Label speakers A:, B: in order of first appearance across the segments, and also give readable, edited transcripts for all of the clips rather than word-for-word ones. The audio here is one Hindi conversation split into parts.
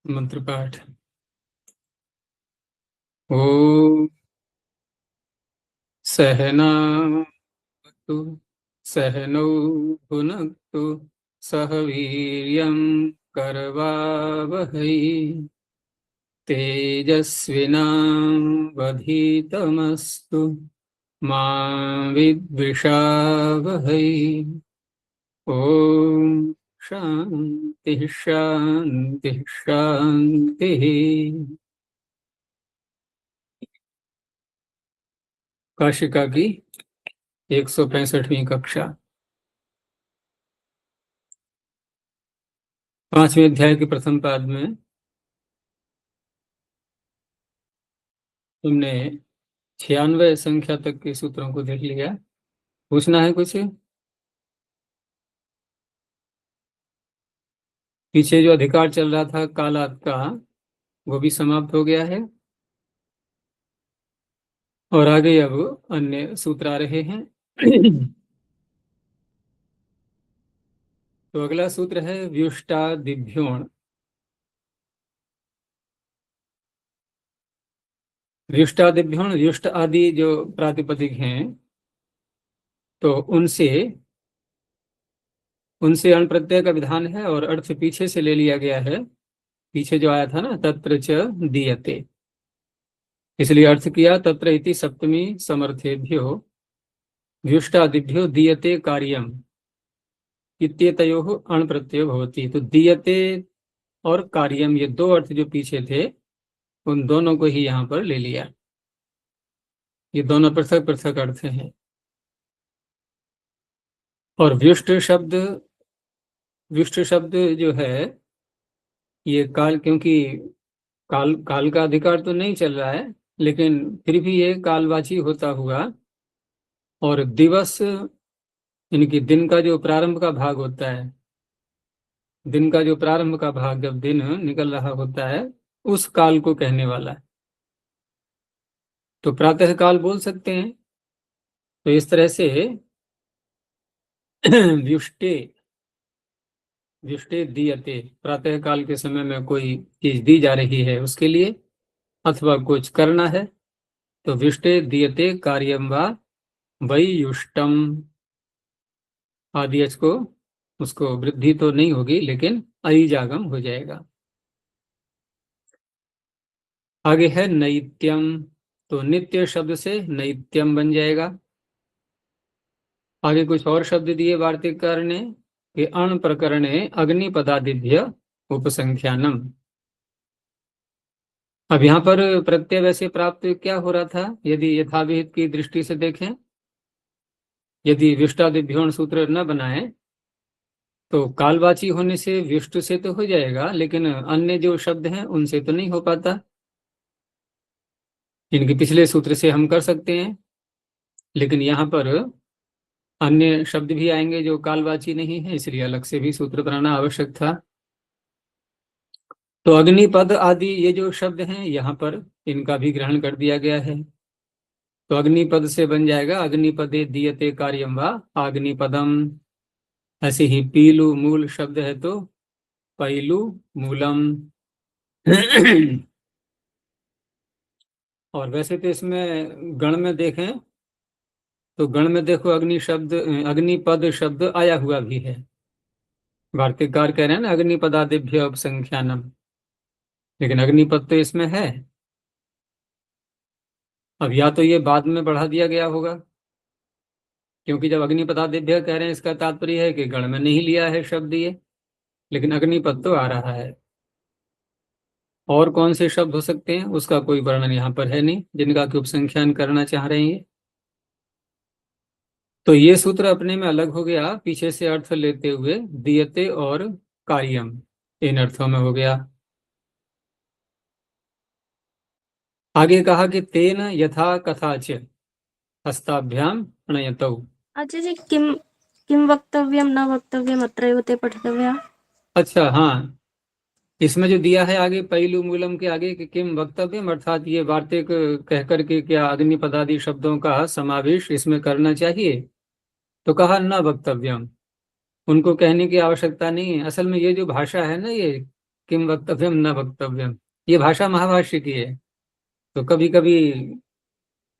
A: मंत्र पाठ। ओ सहनावतु सहनौ भुनक्तु सह वीर्यं करवावहै तेजस्विनावधीतमस्तु मा विद्विषावहै। ओम शांति शांति शांति। काशिका की 165वीं कक्षा, 5वें अध्याय के प्रथम पाद में तुमने 96 संख्या तक के सूत्रों को देख लिया। पूछना है कुछ? पीछे जो अधिकार चल रहा था कालात का, वो भी समाप्त हो गया है और आगे अब अन्य सूत्र आ रहे हैं। तो अगला सूत्र है व्युष्टादिभ्योण। व्युष्टादिभ्योण, व्युष्ट आदि जो प्रातिपदिक हैं, तो उनसे अण प्रत्यय का विधान है और अर्थ पीछे से ले लिया गया है। पीछे जो आया था ना, तत्र च दीयते, इसलिए अर्थ किया तत्र इति सप्तमी समर्थेभ्यो व्युष्टादिभ्यो दीयते कार्यम इत्येतयोः अण प्रत्यय भवति। तो दीयते और कार्यम, ये दो अर्थ जो पीछे थे, उन दोनों को ही यहाँ पर ले लिया। ये दोनों पृथक पृथक अर्थ हैं। और व्युष्ट शब्द जो है, ये काल, क्योंकि काल का अधिकार तो नहीं चल रहा है, लेकिन फिर भी ये कालवाची होता हुआ, और दिवस इनकी दिन का जो प्रारंभ का भाग होता है, दिन का जो प्रारंभ का भाग जब दिन निकल रहा होता है, उस काल को कहने वाला है। तो प्रातः काल बोल सकते हैं। तो इस तरह से व्युष्टे दीयते, प्रातः काल के समय में कोई चीज दी जा रही है उसके लिए, अथवा कुछ करना है, तो व्युष्टे दीयते कार्यम वा वैयुष्टम आदि को, उसको वृद्धि तो नहीं होगी लेकिन अयिजागम हो जाएगा। आगे है नैत्यम, तो नित्य शब्द से नैत्यम बन जाएगा। आगे कुछ और शब्द दिए वार्तिककार ने कि अण प्रकरणे अग्निपदादिभ्य उपसंख्यानम। अब यहाँ पर प्रत्यय वैसे प्राप्त क्या हो रहा था, यदि यथाविहित की दृष्टि से देखें, यदि व्युष्टादिभ्योण सूत्र न बनाए तो कालवाची होने से व्युष्ट से तो हो जाएगा, लेकिन अन्य जो शब्द हैं उनसे तो नहीं हो पाता। इनके पिछले सूत्र से हम कर सकते हैं, लेकिन यहाँ पर अन्य शब्द भी आएंगे जो कालवाची नहीं है, इसलिए अलग से भी सूत्र बनाना आवश्यक था। तो अग्निपद आदि ये जो शब्द हैं, यहाँ पर इनका भी ग्रहण कर दिया गया है। तो अग्निपद से बन जाएगा अग्निपदे दीयते कार्यम वा अग्निपदम। ऐसे ही पीलू मूल शब्द है तो पैलू मूलम। और वैसे तो इसमें गण में देखें तो गण में देखो अग्निपद शब्द आया हुआ भी है। वार्तिककार कह रहे हैं ना अग्निपदादिभ्य उपसंख्यानम, लेकिन अग्निपद तो इसमें है। अब या तो ये बाद में बढ़ा दिया गया होगा, क्योंकि जब अग्निपदादिभ्य कह रहे हैं इसका तात्पर्य है कि गण में नहीं लिया है शब्द ये, लेकिन अग्निपद तो आ रहा है। और कौन से शब्द हो सकते हैं उसका कोई वर्णन यहाँ पर है नहीं, जिनका कि उपसंख्यान करना चाह रहे हैं। तो ये सूत्र अपने में अलग हो गया, पीछे से अर्थ लेते हुए दीयते और कार्यम, इन अर्थों में हो गया। आगे कहा कि तेन यथा कथाच हस्ताभ्याम प्रणयतौ।
B: अच्छा जी, किम किम वक्तव्यम न वक्तव्यम अत्रैव ते पठितव्यः।
A: अच्छा हाँ, इसमें जो दिया है आगे पैलू मूलम के आगे कि किम वक्तव्यम, अर्थात ये वार्तिक कह करके क्या अग्निपदादि शब्दों का समावेश इसमें करना चाहिए। तो कहा न वक्तव्यम, उनको कहने की आवश्यकता नहीं है। असल में ये जो भाषा है ना, ये किम वक्तव्यम न वक्तव्यम, ये भाषा महाभाष्य की है। तो कभी कभी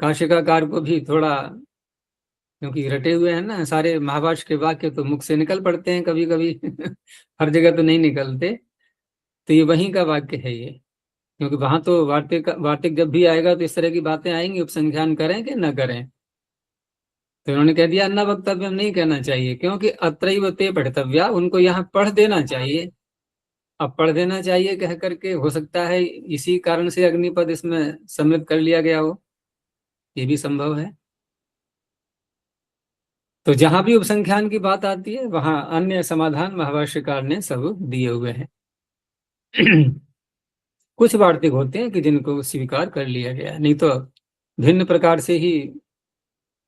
A: काशिकाकार को भी थोड़ा, क्योंकि रटे हुए हैं ना सारे महाभाष्य के वाक्य, तो मुख से निकल पड़ते हैं कभी कभी हर जगह तो नहीं निकलते। तो ये वहीं का वाक्य है ये, क्योंकि वहां तो वार्तिक जब भी आएगा तो इस तरह की बातें आएंगी, उपसंख्यान करें कि न करें। तो इन्होंने कह दिया न वक्तव्य नहीं कहना चाहिए, क्योंकि अत्रैव ते पठितव्या, उनको यहाँ पढ़ देना चाहिए। अब पढ़ देना चाहिए कह करके हो सकता है इसी कारण से अग्निपद इसमें सम्मिलित कर लिया गया हो, ये भी संभव है। तो जहां भी उपसंख्यान की बात आती है वहां अन्य समाधान महाभाष्यकार ने सब दिए हुए हैं। कुछ वार्तिक होते हैं कि जिनको स्वीकार कर लिया गया, नहीं तो भिन्न प्रकार से ही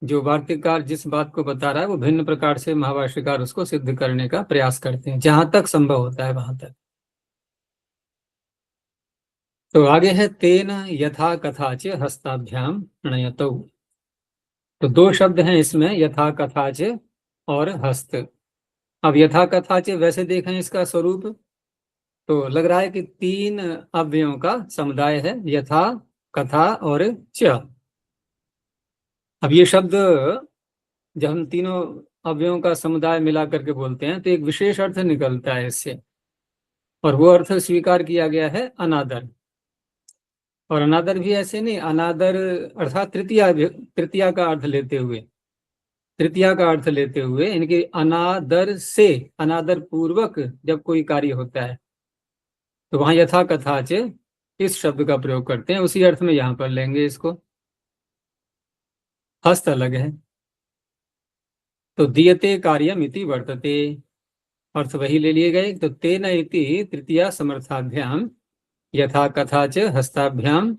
A: जो वार्तिककार जिस बात को बता रहा है वो भिन्न प्रकार से महाभाष्यकार उसको सिद्ध करने का प्रयास करते हैं, जहां तक संभव होता है वहां तक। तो आगे है तेन यथा कथाच हस्ताभ्याम प्रणयतौ। तो दो शब्द हैं इसमें, यथा कथाच और हस्त। अब यथा कथाच वैसे देखें इसका स्वरूप तो लग रहा है कि तीन अव्ययों का समुदाय है, यथा, कथा और च। अब ये शब्द जब हम तीनों अव्ययों का समुदाय मिला करके बोलते हैं तो एक विशेष अर्थ निकलता है इससे, और वो अर्थ स्वीकार किया गया है अनादर। और अनादर भी ऐसे नहीं, अनादर अर्थात तृतीया का अर्थ लेते हुए, तृतीया का अर्थ लेते हुए, इनके अनादर से, अनादर पूर्वक जब कोई कार्य होता है तो वहां यथा कथाच इस शब्द का प्रयोग करते हैं, उसी अर्थ में यहां पर लेंगे इसको। हस्त अलग है। तो दीयते कार्यम इति वर्तते, अर्थ वही ले लिए गए। तो तेन इति तृतीया समर्थाभ्याम यथा कथाच हस्ताभ्याम,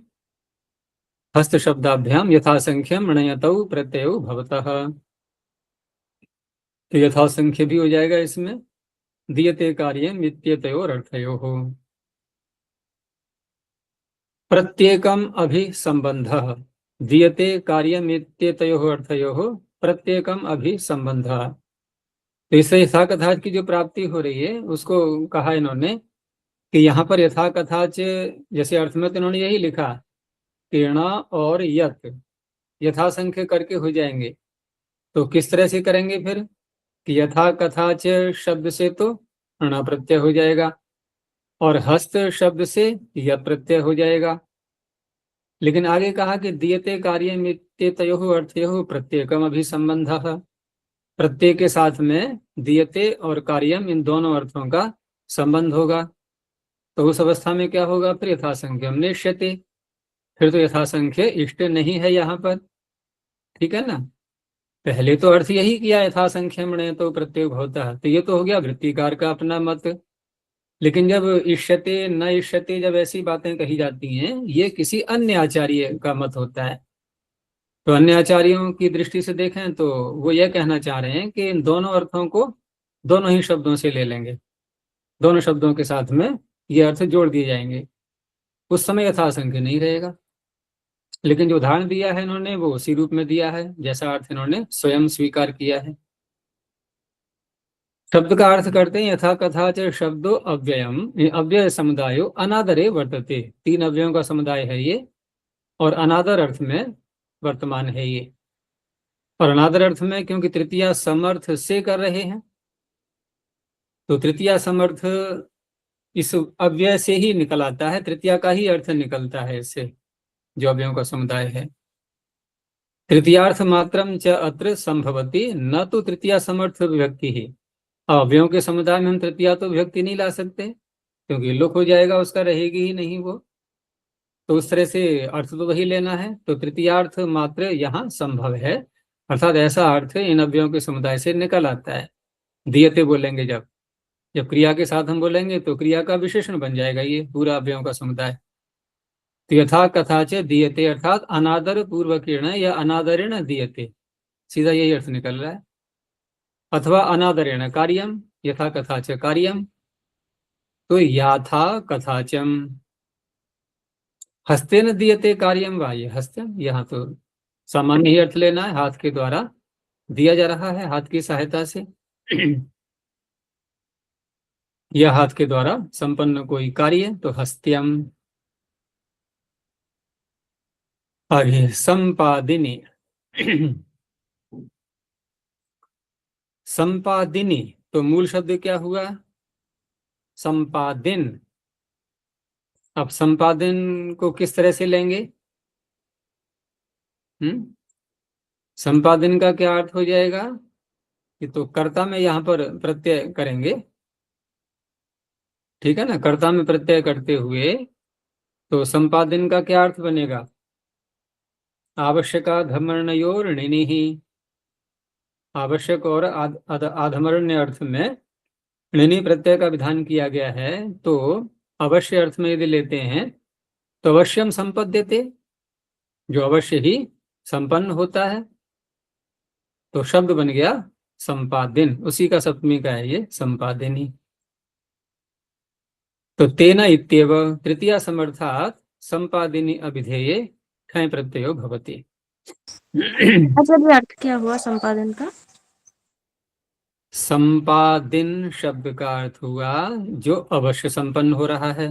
A: हस्त शब्दाभ्याम यथासंख्यम णयतौ प्रत्ययो भवतः। तो यथासंख्य भी हो जाएगा इसमें, दीयते कार्यम इत्यतयोर अर्थयोः। प्रत्येकम अभिसंबंधः, दीयते कार्यम इत्यतयोः अर्थयोः प्रत्येकम अभिसंबंधः। तो इससे यथा कथाच की जो प्राप्ति हो रही है उसको कहा इन्होंने कि यहाँ पर यथा कथाच, जैसे अर्थ में तो इन्होंने यही लिखा कि ण और यत यथासंख्य करके हो जाएंगे। तो किस तरह से करेंगे फिर कि यथा कथाच शब्द से तो ण प्रत्यय हो जाएगा और हस्त शब्द से यत प्रत्यय हो जाएगा। लेकिन आगे कहा कि दीयते कार्यम इत्यतयोः अर्थयोः प्रत्येकम अभिसंबंधः, प्रत्यय के साथ में दीयते और कार्यम इन दोनों अर्थों का संबंध होगा। तो उस अवस्था में क्या होगा फिर यथासंख्यम नेष्यते, फिर तो यथासंख्य इष्ट नहीं है यहाँ पर, ठीक है ना। पहले तो अर्थ यही किया यथासंख्यम ने तो प्रत्यय होता है, तो ये तो हो गया वृत्तिकार का अपना मत। लेकिन जब इष्यते न इष्यते जब ऐसी बातें कही जाती हैं, ये किसी अन्य आचार्य का मत होता है। तो अन्य आचार्यों की दृष्टि से देखें तो वो ये कहना चाह रहे हैं कि इन दोनों अर्थों को दोनों ही शब्दों से ले लेंगे, दोनों शब्दों के साथ में ये अर्थ जोड़ दिए जाएंगे, उस समय यथासंख्य नहीं रहेगा। लेकिन जो उदाहरण दिया है इन्होंने वो उसी रूप में दिया है जैसा अर्थ इन्होंने स्वयं स्वीकार किया है। शब्द का अर्थ करते हैं यथा कथा च शब्दो अव्ययम, अव्यय समुदायो अनादरे वर्तते, तीन अव्ययों का समुदाय है ये और अनादर अर्थ में वर्तमान है ये। और अनादर अर्थ में क्योंकि तृतीया समर्थ से कर रहे हैं तो तृतीया समर्थ इस अव्यय से ही निकल आता है, तृतीया का ही अर्थ निकलता है इससे, जो अव्ययों का समुदाय है। तृतीयार्थ मात्रम च अत्र संभवती, न तो तृतीया समर्थ विभक्ति ही। अव्ययों के समुदाय में हम तृतीया तो विभक्ति नहीं ला सकते क्योंकि लोप हो जाएगा, उसका रहेगी ही नहीं वो। तो उस तरह से अर्थ तो वही लेना है। तो तृतीयार्थ मात्र यहाँ संभव है, अर्थात ऐसा अर्थ इन अव्ययों के समुदाय से निकल आता है। दीयते बोलेंगे जब जब क्रिया के साथ हम बोलेंगे तो क्रिया का विशेषण बन जाएगा ये पूरा अव्ययों का समुदाय। तो यथा कथा च दीयते अर्थात अनादर पूर्वकेण या अनादरेण दीयते, सीधा यही अर्थ निकल रहा है। अथवा अनादरेण कार्यम यथा कथा च कार्यम, तो याथा कथाचम। हस्तेन दीयते कार्यम वा, ये हस्तम यहाँ तो सामान्य ही अर्थ लेना है, हाथ के द्वारा दिया जा रहा है, हाथ की सहायता से। या हाथ के द्वारा संपन्न कोई कार्य, तो हस्त्यम। आगे संपादिनी। संपादिनी, तो मूल शब्द क्या हुआ? संपादिन। अब संपादन को किस तरह से लेंगे? संपादन का क्या अर्थ हो जाएगा? कि तो कर्ता में यहाँ पर प्रत्यय करेंगे, ठीक है ना। कर्ता में प्रत्यय करते हुए तो संपादन का क्या अर्थ बनेगा? आवश्यका धमर्णयोर णिनिहि। आवश्यक और आधमर्ण्य अर्थ में णिनि प्रत्यय का विधान किया गया है। तो अवश्य अर्थ में यदि लेते हैं तो अवश्यम संपद्यते, जो अवश्य ही संपन्न होता है। तो शब्द बन गया संपादिन, उसी का सप्तमी का है ये संपादिनी। तो तेन इत्येव तृतीया समर्थात संपादिनी अभिधेये ठय प्रत्ययो भवति।
B: अच्छा, ये अर्थ क्या हुआ संपादन का?
A: संपादिन शब्द का अर्थ हुआ जो अवश्य संपन्न हो रहा है।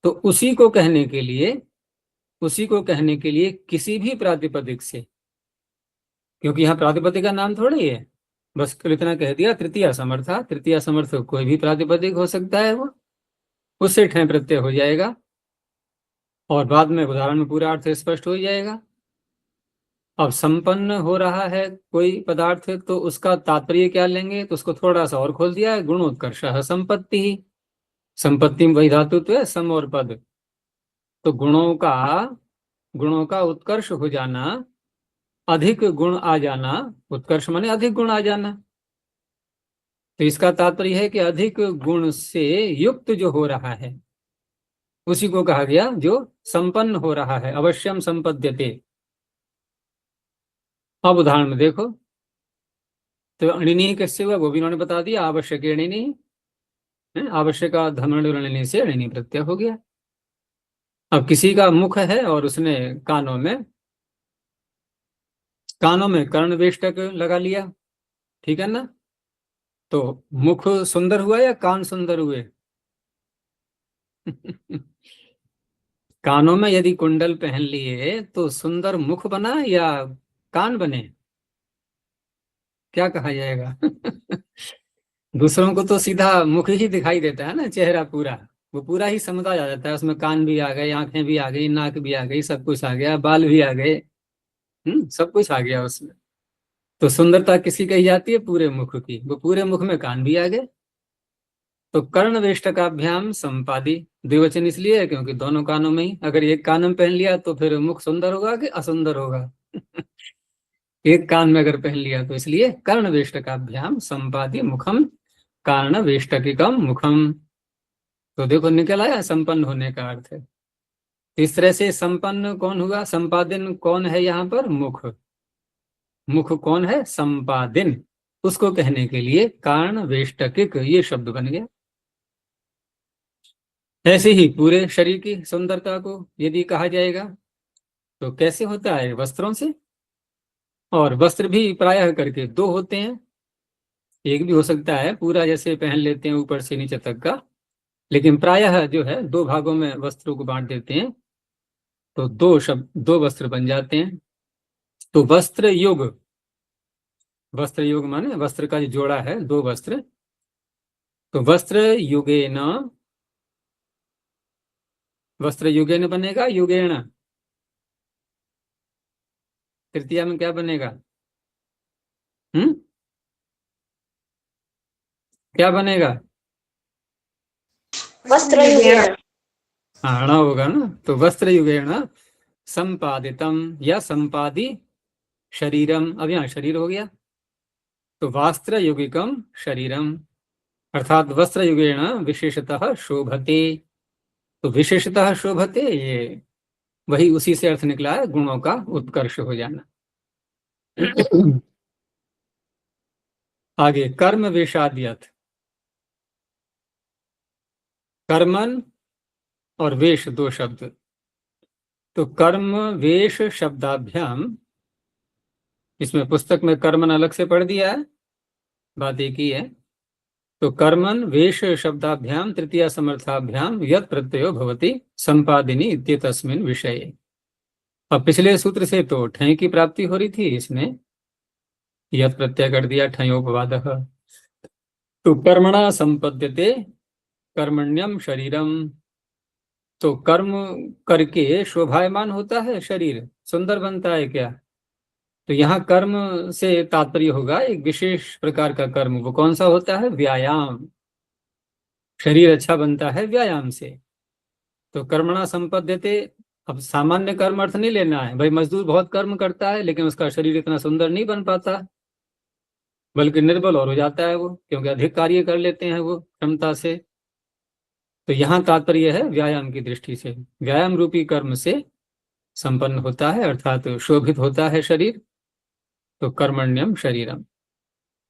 A: तो उसी को कहने के लिए किसी भी प्रातिपदिक से, क्योंकि यहाँ प्रातिपदिक का नाम थोड़ी है, बस इतना कह दिया तृतीया समर्था। तृतीया समर्थ कोई भी प्रातिपदिक हो सकता है, वो उससे ठय प्रत्यय हो जाएगा और बाद में उदाहरण में पूरा अर्थ स्पष्ट हो जाएगा। अब संपन्न हो रहा है कोई पदार्थ, तो उसका तात्पर्य क्या लेंगे? तो उसको थोड़ा सा और खोल दिया है, गुणोत्कर्ष संपत्ति ही। संपत्ति में वही धातुत्व है, सम और पद। तो गुणों का उत्कर्ष हो जाना, अधिक गुण आ जाना। उत्कर्ष माने अधिक गुण आ जाना। तो इसका तात्पर्य है कि अधिक गुण से युक्त जो हो रहा है उसी को कहा गया जो संपन्न हो रहा है। अवश्यम संपद्यते। अब उदाहरण में देखो, तो अणिनी कैसे हुआ वो भी उन्होंने बता दिया। आवश्यक अणिनी, आवश्यक धमर्णि से अणिनी प्रत्यय हो गया। अब किसी का मुख है और उसने कानों में कर्ण वेष्टक लगा लिया, ठीक है ना। तो मुख सुंदर हुआ या कान सुंदर हुए? कानों में यदि कुंडल पहन लिए तो सुंदर मुख बना या कान बने? क्या कहा जाएगा? दूसरों को तो सीधा मुख ही दिखाई देता है ना, चेहरा पूरा, वो पूरा ही समझा जा जाता है। उसमें कान भी आ गए, आंखें भी आ गई, नाक भी आ गई, सब कुछ आ गया, बाल भी आ गए, सब कुछ आ गया उसमें। तो सुंदरता किसी कही जाती है? पूरे मुख की। वो पूरे मुख में कान भी आ गए। तो कर्ण वेष्टकाभ्याम संपादी, द्विवचन इसलिए है क्योंकि दोनों कानों में ही। अगर एक कान में पहन लिया तो फिर मुख सुंदर होगा कि असुंदर होगा? एक कान में अगर पहन लिया तो, इसलिए कर्ण वेष्टकाभ्याम संपादी मुखम कारण वेष्टकिकम मुखम। तो देखो निकल आया संपन्न होने का अर्थ है। इस तरह से संपन्न कौन हुआ? संपादन कौन है यहाँ पर? मुख। मुख कौन है? संपादिन। उसको कहने के लिए कारण वेष्टकिक ये शब्द बन गया। ऐसे ही पूरे शरीर की सुंदरता को यदि कहा जाएगा तो कैसे होता है? वस्त्रों से। और वस्त्र भी प्रायः करके दो होते हैं। एक भी हो सकता है पूरा जैसे पहन लेते हैं ऊपर से नीचे तक का, लेकिन प्रायः जो है दो भागों में वस्त्रों को बांट देते हैं। तो दो वस्त्र बन जाते हैं। तो वस्त्र युग माने वस्त्र का जो जोड़ा है, दो वस्त्र। तो वस्त्र युगेन बनेगा, युगेण। तृतीया में क्या बनेगा? क्या बनेगा?
B: वस्त्र युगेण।
A: हाँ होगा ना। तो वस्त्र युगेण संपादितम या संपादी शरीरम। अब यहाँ शरीर हो गया, तो वास्त्र युगिकम शरीरम, अर्थात वस्त्र युगेण विशेषतः शोभते। तो विशेषतः शोभते, ये वही उसी से अर्थ निकला है, गुणों का उत्कर्ष हो जाना। आगे कर्म वेशाद्यत। कर्मन और वेश दो शब्द। तो कर्म वेश शब्दाभ्याम, इसमें पुस्तक में कर्मन अलग से पढ़ दिया है, बात एक ही है। तो कर्मन वेश शब्दाभ्याम तृतीय समर्थाभ्याम यत् प्रत्ययो भवति संपादिनी इत्येतस्मिन् विषये। अब पिछले सूत्र से तो ठय की प्राप्ति हो रही थी, इसने यत् प्रत्यय कर दिया, ठयोपवादः। तो कर्मणा संपद्यते कर्मण्यम शरीरम, तो कर्म करके शोभायमान होता है शरीर, सुंदर बनता है क्या? तो यहाँ कर्म से तात्पर्य होगा एक विशेष प्रकार का कर्म। वो कौन सा होता है? व्यायाम। शरीर अच्छा बनता है व्यायाम से। तो कर्मणा संपद्यते, अब सामान्य कर्म अर्थ नहीं लेना है भाई, मजदूर बहुत कर्म करता है लेकिन उसका शरीर इतना सुंदर नहीं बन पाता, बल्कि निर्बल और हो जाता है वो, क्योंकि अधिक कार्य कर लेते हैं वो क्षमता से। तो यहाँ तात्पर्य है व्यायाम की दृष्टि से, व्यायाम रूपी कर्म से संपन्न होता है, अर्थात शोभित होता है शरीर। तो कर्मण्यम शरीरम।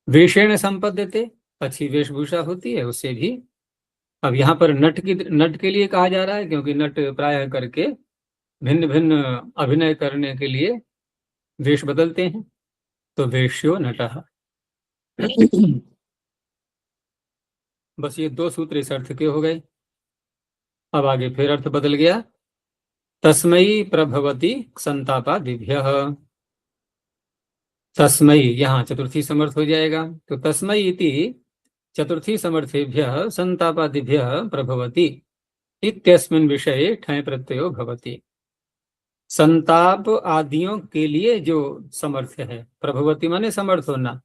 A: वेशेण संपद्यते, अच्छी वेशभूषा होती है उससे भी। अब यहाँ पर नट के लिए कहा जा रहा है, क्योंकि नट प्रायः करके भिन्न भिन्न अभिनय करने के लिए वेश बदलते हैं। तो वेश्यो नटः। बस ये दो सूत्र इस अर्थ के हो गए। अब आगे फिर अर्थ बदल गया। तस्मयी प्रभवती संतापादिभ्यः। तस्मयी यहाँ चतुर्थी समर्थ हो जाएगा। तो तस्मयी इति चतुर्थी समर्थेभ्यः संतापादिभ्यः प्रभवती इत्यस्मिन् विषये ठय प्रत्ययो भवति। संताप आदियों के लिए जो समर्थ है, प्रभवती माने समर्थ होना,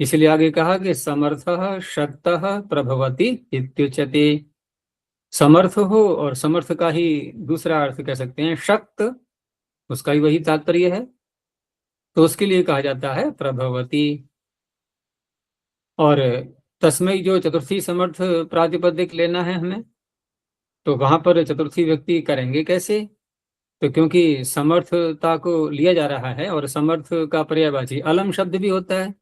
A: इसलिए आगे कहा कि समर्थः शक्तः प्रभवती इत्युच्यते। समर्थ हो, और समर्थ का ही दूसरा अर्थ कह सकते हैं शक्त, उसका ही वही तात्पर्य है, तो उसके लिए कहा जाता है प्रभवती। और तस्मय जो चतुर्थी समर्थ प्रातिपदिक लेना है हमें, तो वहां पर चतुर्थी व्यक्ति करेंगे कैसे? तो क्योंकि समर्थता को लिया जा रहा है, और समर्थ का पर्यायवाची अलम शब्द भी होता है,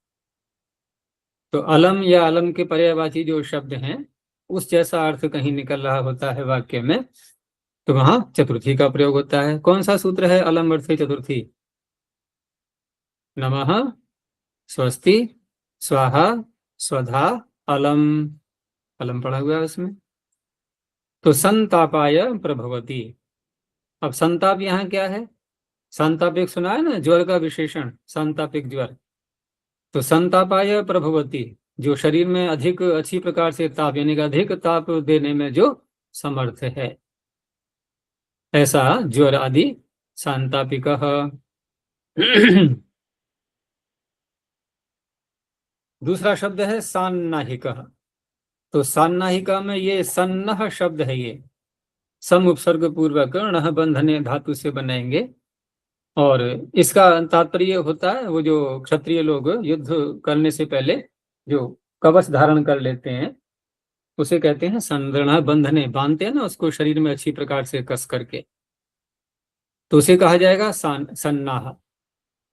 A: तो अलम या अलम के पर्यायवाची जो शब्द हैं उस जैसा अर्थ कहीं निकल रहा होता है वाक्य में, तो वहां चतुर्थी का प्रयोग होता है। कौन सा सूत्र है अलम अर्थ चतुर्थी? नमः, स्वस्ति, स्वाहा, स्वधा, अलम। अलम पढ़ा हुआ है उसमें। तो संतापाय प्रभवती। अब संताप यहाँ क्या है? संतापिक सुना है ना, ज्वर का विशेषण, संतापिक ज्वर। तो संतापाय प्रभवती, जो शरीर में अधिक अच्छी प्रकार से ताप, यानी कि अधिक ताप देने में जो समर्थ है, ऐसा ज्वर आदि संतापिकः। दूसरा शब्द है सान्नाहिकः। तो सान्नाहिका में ये सन्नह शब्द है, ये सम उपसर्ग पूर्वक णः बंधने धातु से बनाएंगे, और इसका तात्पर्य होता है वो जो क्षत्रिय लोग युद्ध करने से पहले जो कवच धारण कर लेते हैं उसे कहते हैं संदृढ़ बंधने, बांधते हैं ना उसको शरीर में अच्छी प्रकार से कस करके, तो उसे कहा जाएगा सन्नाह।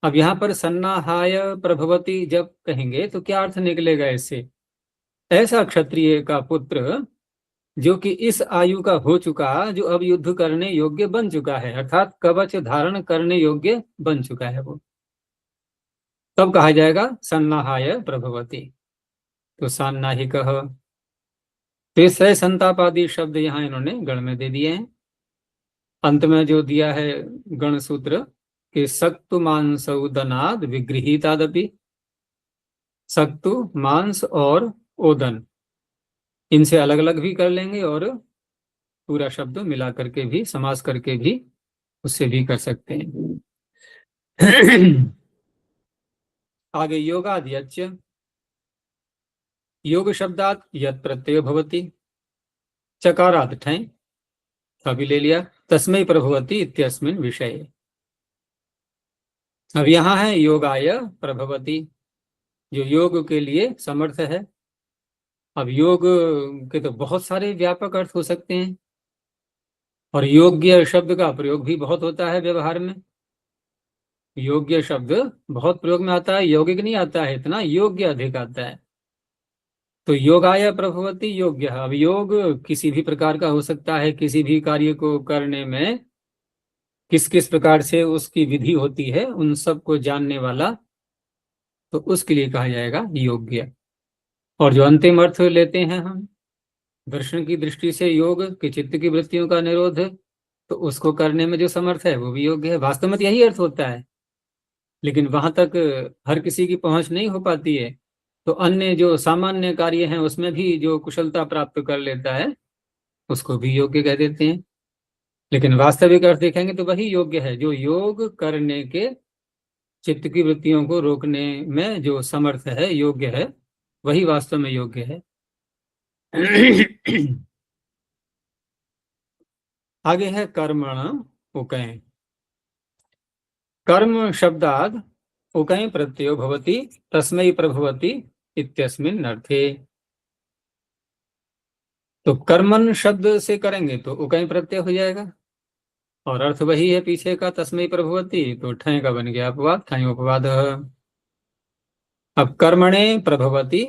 A: अब यहाँ पर सन्नाहाय प्रभवती जब कहेंगे तो क्या अर्थ निकलेगा इससे? ऐसा क्षत्रिय का पुत्र जो कि इस आयु का हो चुका, जो अब युद्ध करने योग्य बन चुका है, अर्थात कवच धारण करने योग्य बन चुका है वो, तब कहा जाएगा सन्नाहाय प्रभवती। तो सान्नाहिकः। तीसरे संताप आदि शब्द यहाँ इन्होंने गण में दे दिए हैं। अंत में जो दिया है गण सूत्र कि सक्तु मांस उदनाद विगृहीतादपि। सक्तु मांस और ओदन, इनसे अलग अलग भी कर लेंगे और पूरा शब्द मिला करके भी, समास करके भी उससे भी कर सकते हैं। आगे योगाद्यच। योग शब्दात यत् प्रत्यय भवति, चकारात ठय, अभी ले लिया, तस्मै प्रभवति इत्यस्मिन् विषये। अब यहाँ है योगाय प्रभवति, जो योग के लिए समर्थ है। अब योग के तो बहुत सारे व्यापक अर्थ हो सकते हैं, और योग्य शब्द का प्रयोग भी बहुत होता है व्यवहार में। योग्य शब्द बहुत प्रयोग में आता है, यौगिक नहीं आता है इतना, योग्य अधिक आता है। तो योगाय प्रभवति योग्य। अब योग किसी भी प्रकार का हो सकता है, किसी भी कार्य को करने में किस किस प्रकार से उसकी विधि होती है उन सब को जानने वाला, तो उसके लिए कहा जाएगा योग्य। और जो अंतिम अर्थ लेते हैं हम दर्शन की दृष्टि से योग कि चित्त की वृत्तियों का निरोध, तो उसको करने में जो समर्थ है वो भी योग्य है। वास्तव में तो यही अर्थ होता है, लेकिन वहां तक हर किसी की पहुंच नहीं हो पाती है। तो अन्य जो सामान्य कार्य हैं उसमें भी जो कुशलता प्राप्त कर लेता है उसको भी योग्य कह देते हैं। लेकिन वास्तविक अर्थ देखेंगे तो वही योग्य है जो योग करने के चित्त की वृत्तियों को रोकने में जो समर्थ है, योग्य है, वही वास्तव में योग्य है। आगे है कर्मण उकय। कर्म शब्दाद उकय प्रत्ययो भवति तस्मै प्रभवति इत्यस्मिन् अर्थे। तो कर्मण शब्द से करेंगे तो उकय प्रत्यय हो जाएगा, और अर्थ वही है पीछे का तस्मै प्रभवति, तो ठय का बन गया अपवाद, ठयोपवाद। अब कर्मणे प्रभवति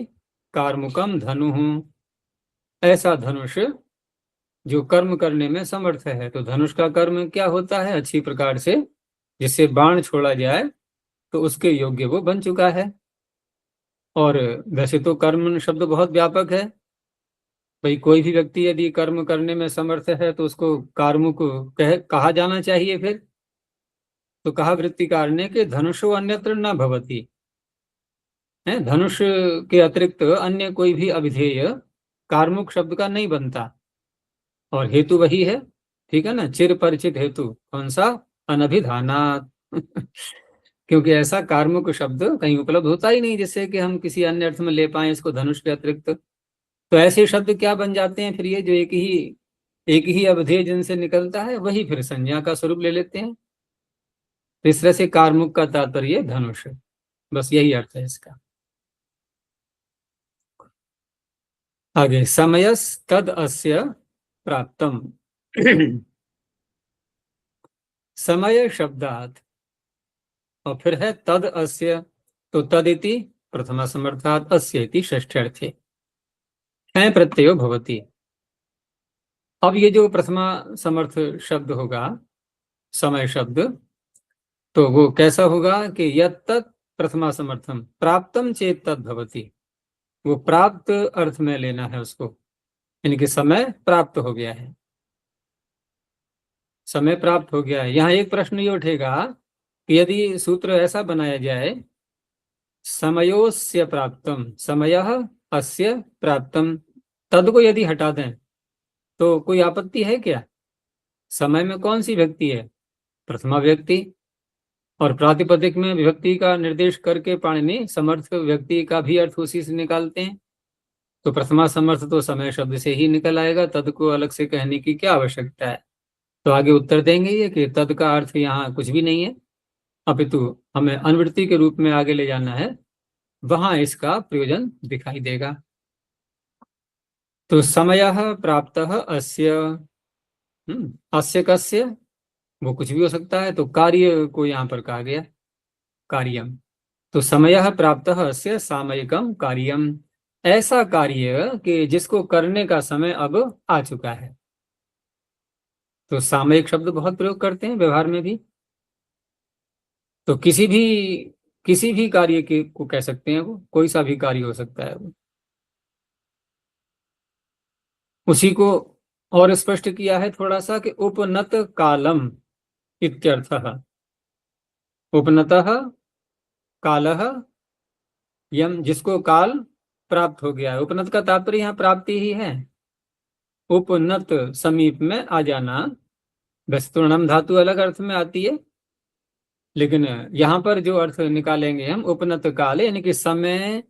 A: कार्मुकम धनु, ऐसा धनुष जो कर्म करने में समर्थ है। तो धनुष का कर्म क्या होता है? अच्छी प्रकार से जिससे बाण छोड़ा जाए तो उसके योग्य वो बन चुका है। और वैसे तो कर्म शब्द बहुत व्यापक है, भाई कोई भी व्यक्ति यदि कर्म करने में समर्थ है तो उसको कार्मुक कहा जाना चाहिए। फिर तो कहा वृत्तिकार ने कि धनुषो अन्यत्र न भवति, है धनुष के अतिरिक्त अन्य कोई भी अभिधेय कार्मुक शब्द का नहीं बनता। और हेतु वही है, ठीक है ना, चिर परिचित हेतु कौन सा? अनभिधानात्। क्योंकि ऐसा कार्मुक शब्द कहीं उपलब्ध होता ही नहीं जिससे कि हम किसी अन्य अर्थ में ले पाए इसको धनुष के अतिरिक्त। तो ऐसे शब्द क्या बन जाते हैं फिर? ये जो एक ही अवधेय जिनसे निकलता है वही फिर संज्ञा का स्वरूप ले लेते हैं। तो इस तरह से कार्मुक का तात्पर्य धनुष, बस यही अर्थ है इसका। आगे समयस तद अस्य प्राप्तम। समय शब्दात और फिर है तद अस्य, तो तद इति प्रथमा समर्थात अस्य इति षष्ठ्यर्थे ठय प्रत्ययो भवति। अब ये जो प्रथमा समर्थ शब्द होगा समय शब्द, तो वो कैसा होगा कि यत् प्रथमा समर्थम प्राप्तम चेत तद भवति, वो प्राप्त अर्थ में लेना है उसको, यानी कि समय प्राप्त हो गया है, समय प्राप्त हो गया है। यहाँ एक प्रश्न ये उठेगा कि यदि सूत्र ऐसा बनाया जाए समयोस्य प्राप्तम, समयः अस्य प्राप्तम, तद को यदि हटा दें तो कोई आपत्ति है क्या? समय में कौन सी व्यक्ति है? प्रथमा व्यक्ति। और प्रातिपदिक में विभक्ति का निर्देश करके पाणिनि समर्थ व्यक्ति का भी अर्थ उसी से निकालते हैं। तो प्रथमा समर्थ तो समय शब्द से ही निकल आएगा, तद को अलग से कहने की क्या आवश्यकता है? तो आगे उत्तर देंगे ये कि तद का अर्थ यहाँ कुछ भी नहीं है, अपितु हमें अनुवृत्ति के रूप में आगे ले जाना है, वहां इसका प्रयोजन दिखाई देगा। तो समयः प्राप्तः अस्य, अस्य कस्य, वो कुछ भी हो सकता है, तो कार्य को यहाँ पर कहा गया कार्यम। तो समयः प्राप्तः अस्य सामयिकम कार्यम, ऐसा कार्य कि जिसको करने का समय अब आ चुका है। तो सामयिक शब्द बहुत प्रयोग करते हैं व्यवहार में भी। तो किसी भी कार्य के को कह सकते हैं, वो कोई सा भी कार्य हो सकता है वो। उसी को और स्पष्ट किया है थोड़ा सा कि उपनत कालम इत्यर्थः, उपनतः कालः यम, जिसको काल प्राप्त हो गया है। उपनत का तात्पर्य यहाँ प्राप्ति ही है, उपनत समीप में आ जाना। वैसे तो णम धातु अलग अर्थ में आती है, लेकिन यहाँ पर जो अर्थ निकालेंगे हम उपनत काल, यानी कि समय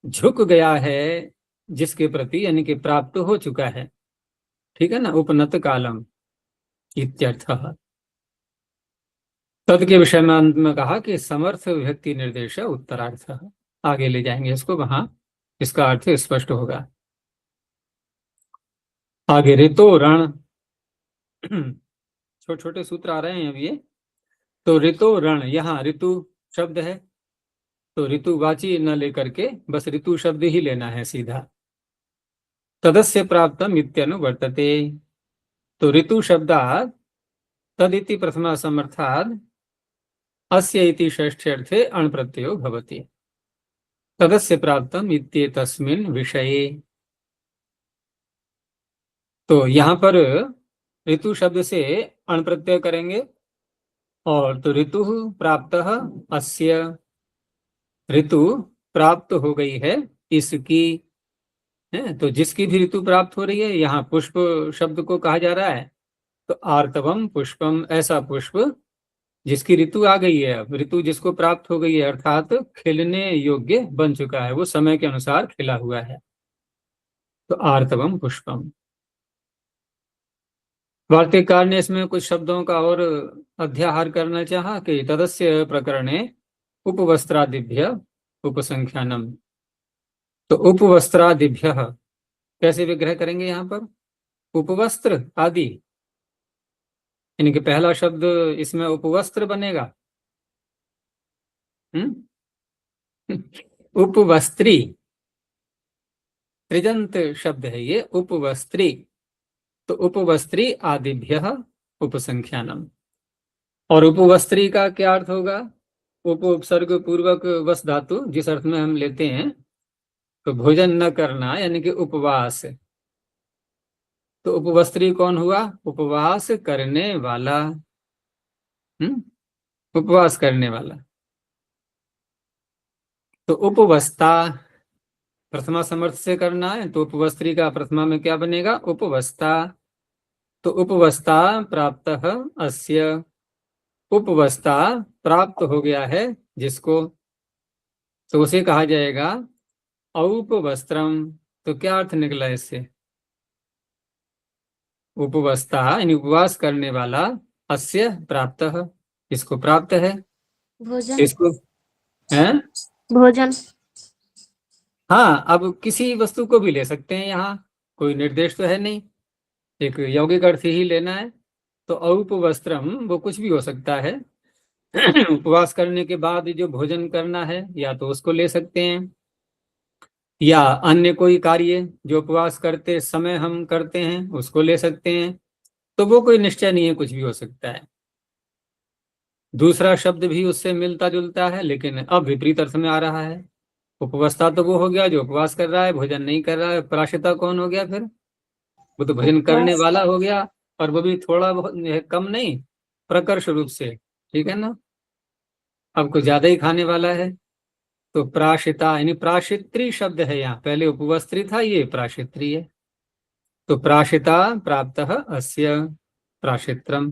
A: झुक गया है जिसके प्रति, यानी कि प्राप्त हो चुका है, ठीक है ना, उपनत कालम इत्यर्थः। तद के विषय में अंत में कहा कि समर्थ विभक्ति निर्देश उत्तरार्थ, आगे ले जाएंगे इसको, वहां इसका अर्थ स्पष्ट होगा। आगे ऋतो रण, छोटे छोटे सूत्र आ रहे हैं अब ये। तो ऋतो रण, यहाँ ऋतु शब्द है तो ऋतुवाची न लेकर के बस ऋतु शब्द ही लेना है सीधा। तदस्य प्राप्तम इत्यनुवर्तते, तो ऋतु शब्दात् तदिति प्रथमा समर्थात् अस्य इति षष्ठ्यर्थे अण प्रत्ययो भवति। तदस्य प्राप्तम इत्येतस्मिन् विषये। तो यहाँ पर ऋतु शब्द से अण प्रत्यय करेंगे, और तो ऋतु प्राप्त अस्य, ऋतु प्राप्त हो गई है इसकी, है तो जिसकी भी ऋतु प्राप्त हो रही है, यहाँ पुष्प शब्द को कहा जा रहा है। तो आर्तवम पुष्पम, ऐसा पुष्प जिसकी ऋतु आ गई है, अब ऋतु जिसको प्राप्त हो गई है, अर्थात खिलने योग्य बन चुका है, वो समय के अनुसार खिला हुआ है। तो आर्तवम पुष्पम। वार्तिककार ने इसमें कुछ शब्दों का और अध्याहार करना चाहा कि तदस्य प्रकरणे उपवस्त्रादिभ्य उपसंख्यानम। तो उपवस्त्रादिभ्य कैसे विग्रह करेंगे यहाँ पर? उपवस्त्र आदि, यानी कि पहला शब्द इसमें उपवस्त्र बनेगा। उपवस्त्री, त्रिजंत शब्द है ये, उपवस्त्री। तो उपवस्त्री आदिभ्य उपसंख्यानम। और उपवस्त्री का क्या अर्थ होगा? उपसर्ग पूर्वक वस धातु जिस अर्थ में हम लेते हैं, तो भोजन न करना यानी कि उपवास। तो उपवस्त्री कौन हुआ? उपवास करने वाला। उपवास करने वाला। तो उपवस्ता प्रथमा समर्थ से करना है, तो उपवस्त्री का प्रथमा में क्या बनेगा? उपवस्ता। तो उपवस्ता प्राप्त अस्य, उपवस्ता प्राप्त हो गया है जिसको, तो उसे कहा जाएगा औपवस्त्रम। तो क्या अर्थ निकला इससे? उपवस्ता यानी उपवास करने वाला, अस्य प्राप्त, इसको प्राप्त है,
B: भोजन।
A: इसको है।
B: भोजन।
A: हाँ, अब किसी वस्तु को भी ले सकते हैं, यहाँ कोई निर्देश तो है नहीं, एक यौगिक अर्थ ही लेना है। तो औपवस्त्रम वो कुछ भी हो सकता है। उपवास करने के बाद जो भोजन करना है, या तो उसको ले सकते हैं, या अन्य कोई कार्य जो उपवास करते समय हम करते हैं उसको ले सकते हैं। तो वो कोई निश्चय नहीं है, कुछ भी हो सकता है। दूसरा शब्द भी उससे मिलता जुलता है, लेकिन अब विपरीत अर्थ में आ रहा है। उपवासता तो वो हो गया जो उपवास कर रहा है, भोजन नहीं कर रहा है। पराश्रिता कौन हो गया फिर? वो तो भोजन करने
B: उपवास।
A: वाला हो गया, और वो भी थोड़ा बहुत कम नहीं, प्रकर्ष रूप से, ठीक है ना। अब कुछ ज्यादा ही खाने वाला है। तो प्राशिता यानी प्राशित्री शब्द है यहाँ, पहले उपवस्त्री था, ये प्राशित्री है। तो प्राशिता प्राप्त अस्य प्राशित्रम।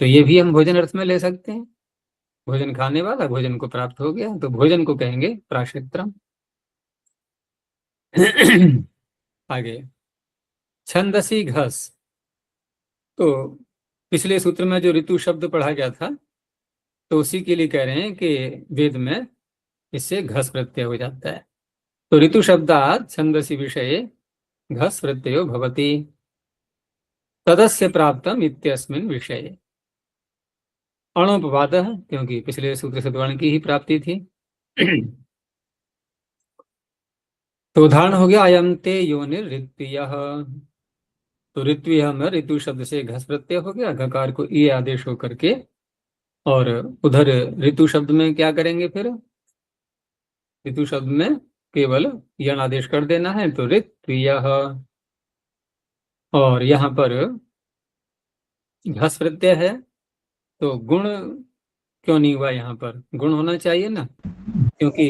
A: तो ये भी हम भोजन अर्थ में ले सकते हैं, भोजन खाने वाला, भोजन को प्राप्त हो गया, तो भोजन को कहेंगे प्राशित्रम। आगे छंदसी घस। तो पिछले सूत्र में जो ऋतु शब्द पढ़ा गया था, तो उसी के लिए कह रहे हैं कि वेद में इससे घस प्रत्यय हो जाता है। तो ऋतु शब्दात् छंदसी विषये घस प्रत्ययो भवति तदस्य प्राप्तम इत्यस्मिन् विषये। अणोपवाद, क्योंकि पिछले सूत्र से वर्ण की ही प्राप्ति थी। तो उदाहरण हो गया अयम ते योनिर ऋत्वियः। तो ऋत्वियः में ऋतु शब्द से घस प्रत्यय हो गया, घकार को ई आदेश होकर के, और उधर ऋतु शब्द में क्या करेंगे फिर? ऋतु शब्द में केवल यण आदेश कर देना है, तो ऋत्वियः। और यहाँ पर घस प्रत्यय है, तो गुण क्यों नहीं हुआ? यहाँ पर गुण होना चाहिए ना, क्योंकि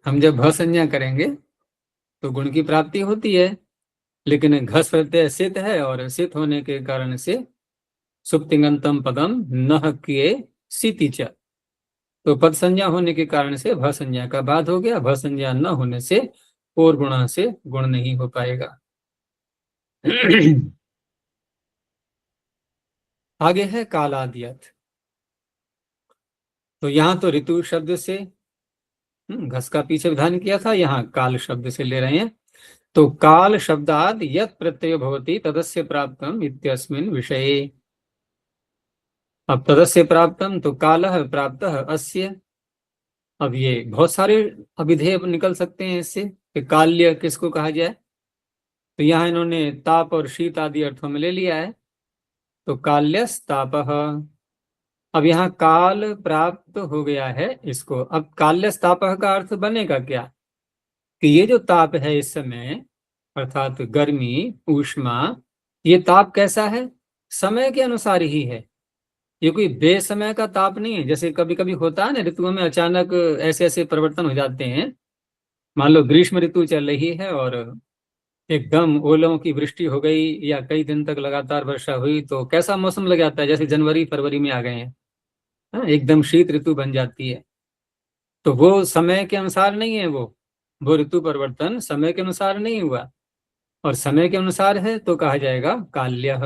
A: हम जब भ संज्ञा करेंगे तो गुण की प्राप्ति होती है। लेकिन घस प्रत्यय सित है, और सित होने के कारण से सुप्तिंगंतम पदम न किए सिति च। तो पद संज्ञा होने के कारण से भ संज्ञा का बाद हो गया, भ संज्ञा न होने से और गुणा से गुण नहीं हो पाएगा। आगे है कालादियत। तो यहाँ तो ऋतु शब्द से घस का पीछे विधान किया था, यहाँ काल शब्द से ले रहे हैं। तो काल शब्दाद यत् प्रत्यय भवति तदस्य प्राप्तम इत्यस्मिन् विषये। अब तदस्य प्राप्तम, तो कालः प्राप्तः अस्य। अब ये बहुत सारे अभिधेय निकल सकते हैं इससे कि काल्य किसको कहा जाए। तो यहाँ इन्होंने ताप और शीत आदि अर्थों में ले लिया है। तो काल्यस तापः, अब यहाँ काल प्राप्त हो गया है इसको। अब काल्य तापः का अर्थ बनेगा क्या कि ये जो ताप है इस समय, अर्थात गर्मी ऊष्मा, ये ताप कैसा है? समय के अनुसार ही है। ये कोई बेसमय का ताप नहीं है। जैसे कभी कभी होता है ना, ऋतुओं में अचानक ऐसे ऐसे परिवर्तन हो जाते हैं। मान लो ग्रीष्म ऋतु चल रही है और एकदम ओलों की वृष्टि हो गई या कई दिन तक लगातार वर्षा हुई, तो कैसा मौसम लग जाता है, जैसे जनवरी फरवरी में आ गए हैं। हाँ, एकदम शीत ऋतु बन जाती है। तो वो समय के अनुसार नहीं है, वो ऋतु परिवर्तन समय के अनुसार नहीं हुआ, और समय के अनुसार है तो कहा जाएगा काल्यः।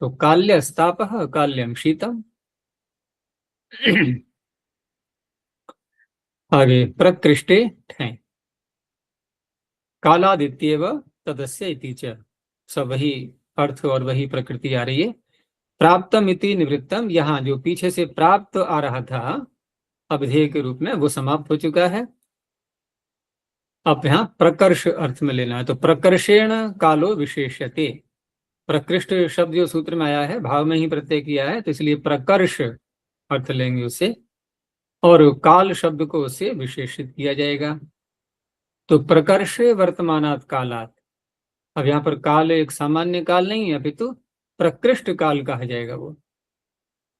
A: तो काल्यस्तापः काल्यम शीतम। आगे प्रकृष्टे ठें, कालादित्येव तदस्य इति च। सब वही अर्थ और वही प्रकृति आ रही है। प्राप्तम इति निवृत्तम, यहाँ जो पीछे से प्राप्त आ रहा था अवधेय के रूप में, वो समाप्त हो चुका है। अब यहाँ प्रकर्ष अर्थ में लेना है, तो प्रकर्षेण कालो विशेष्यते। प्रकृष्ट शब्द जो सूत्र में आया है भाव में ही प्रत्यय किया है, तो इसलिए प्रकर्ष अर्थ लेंगे उसे, और काल शब्द को उससे विशेषित किया जाएगा। तो प्रकर्षे वर्तमानात् कालात्, अब यहाँ पर काल एक सामान्य काल नहीं है, अपितु प्रकृष्ट काल कहा जाएगा वो।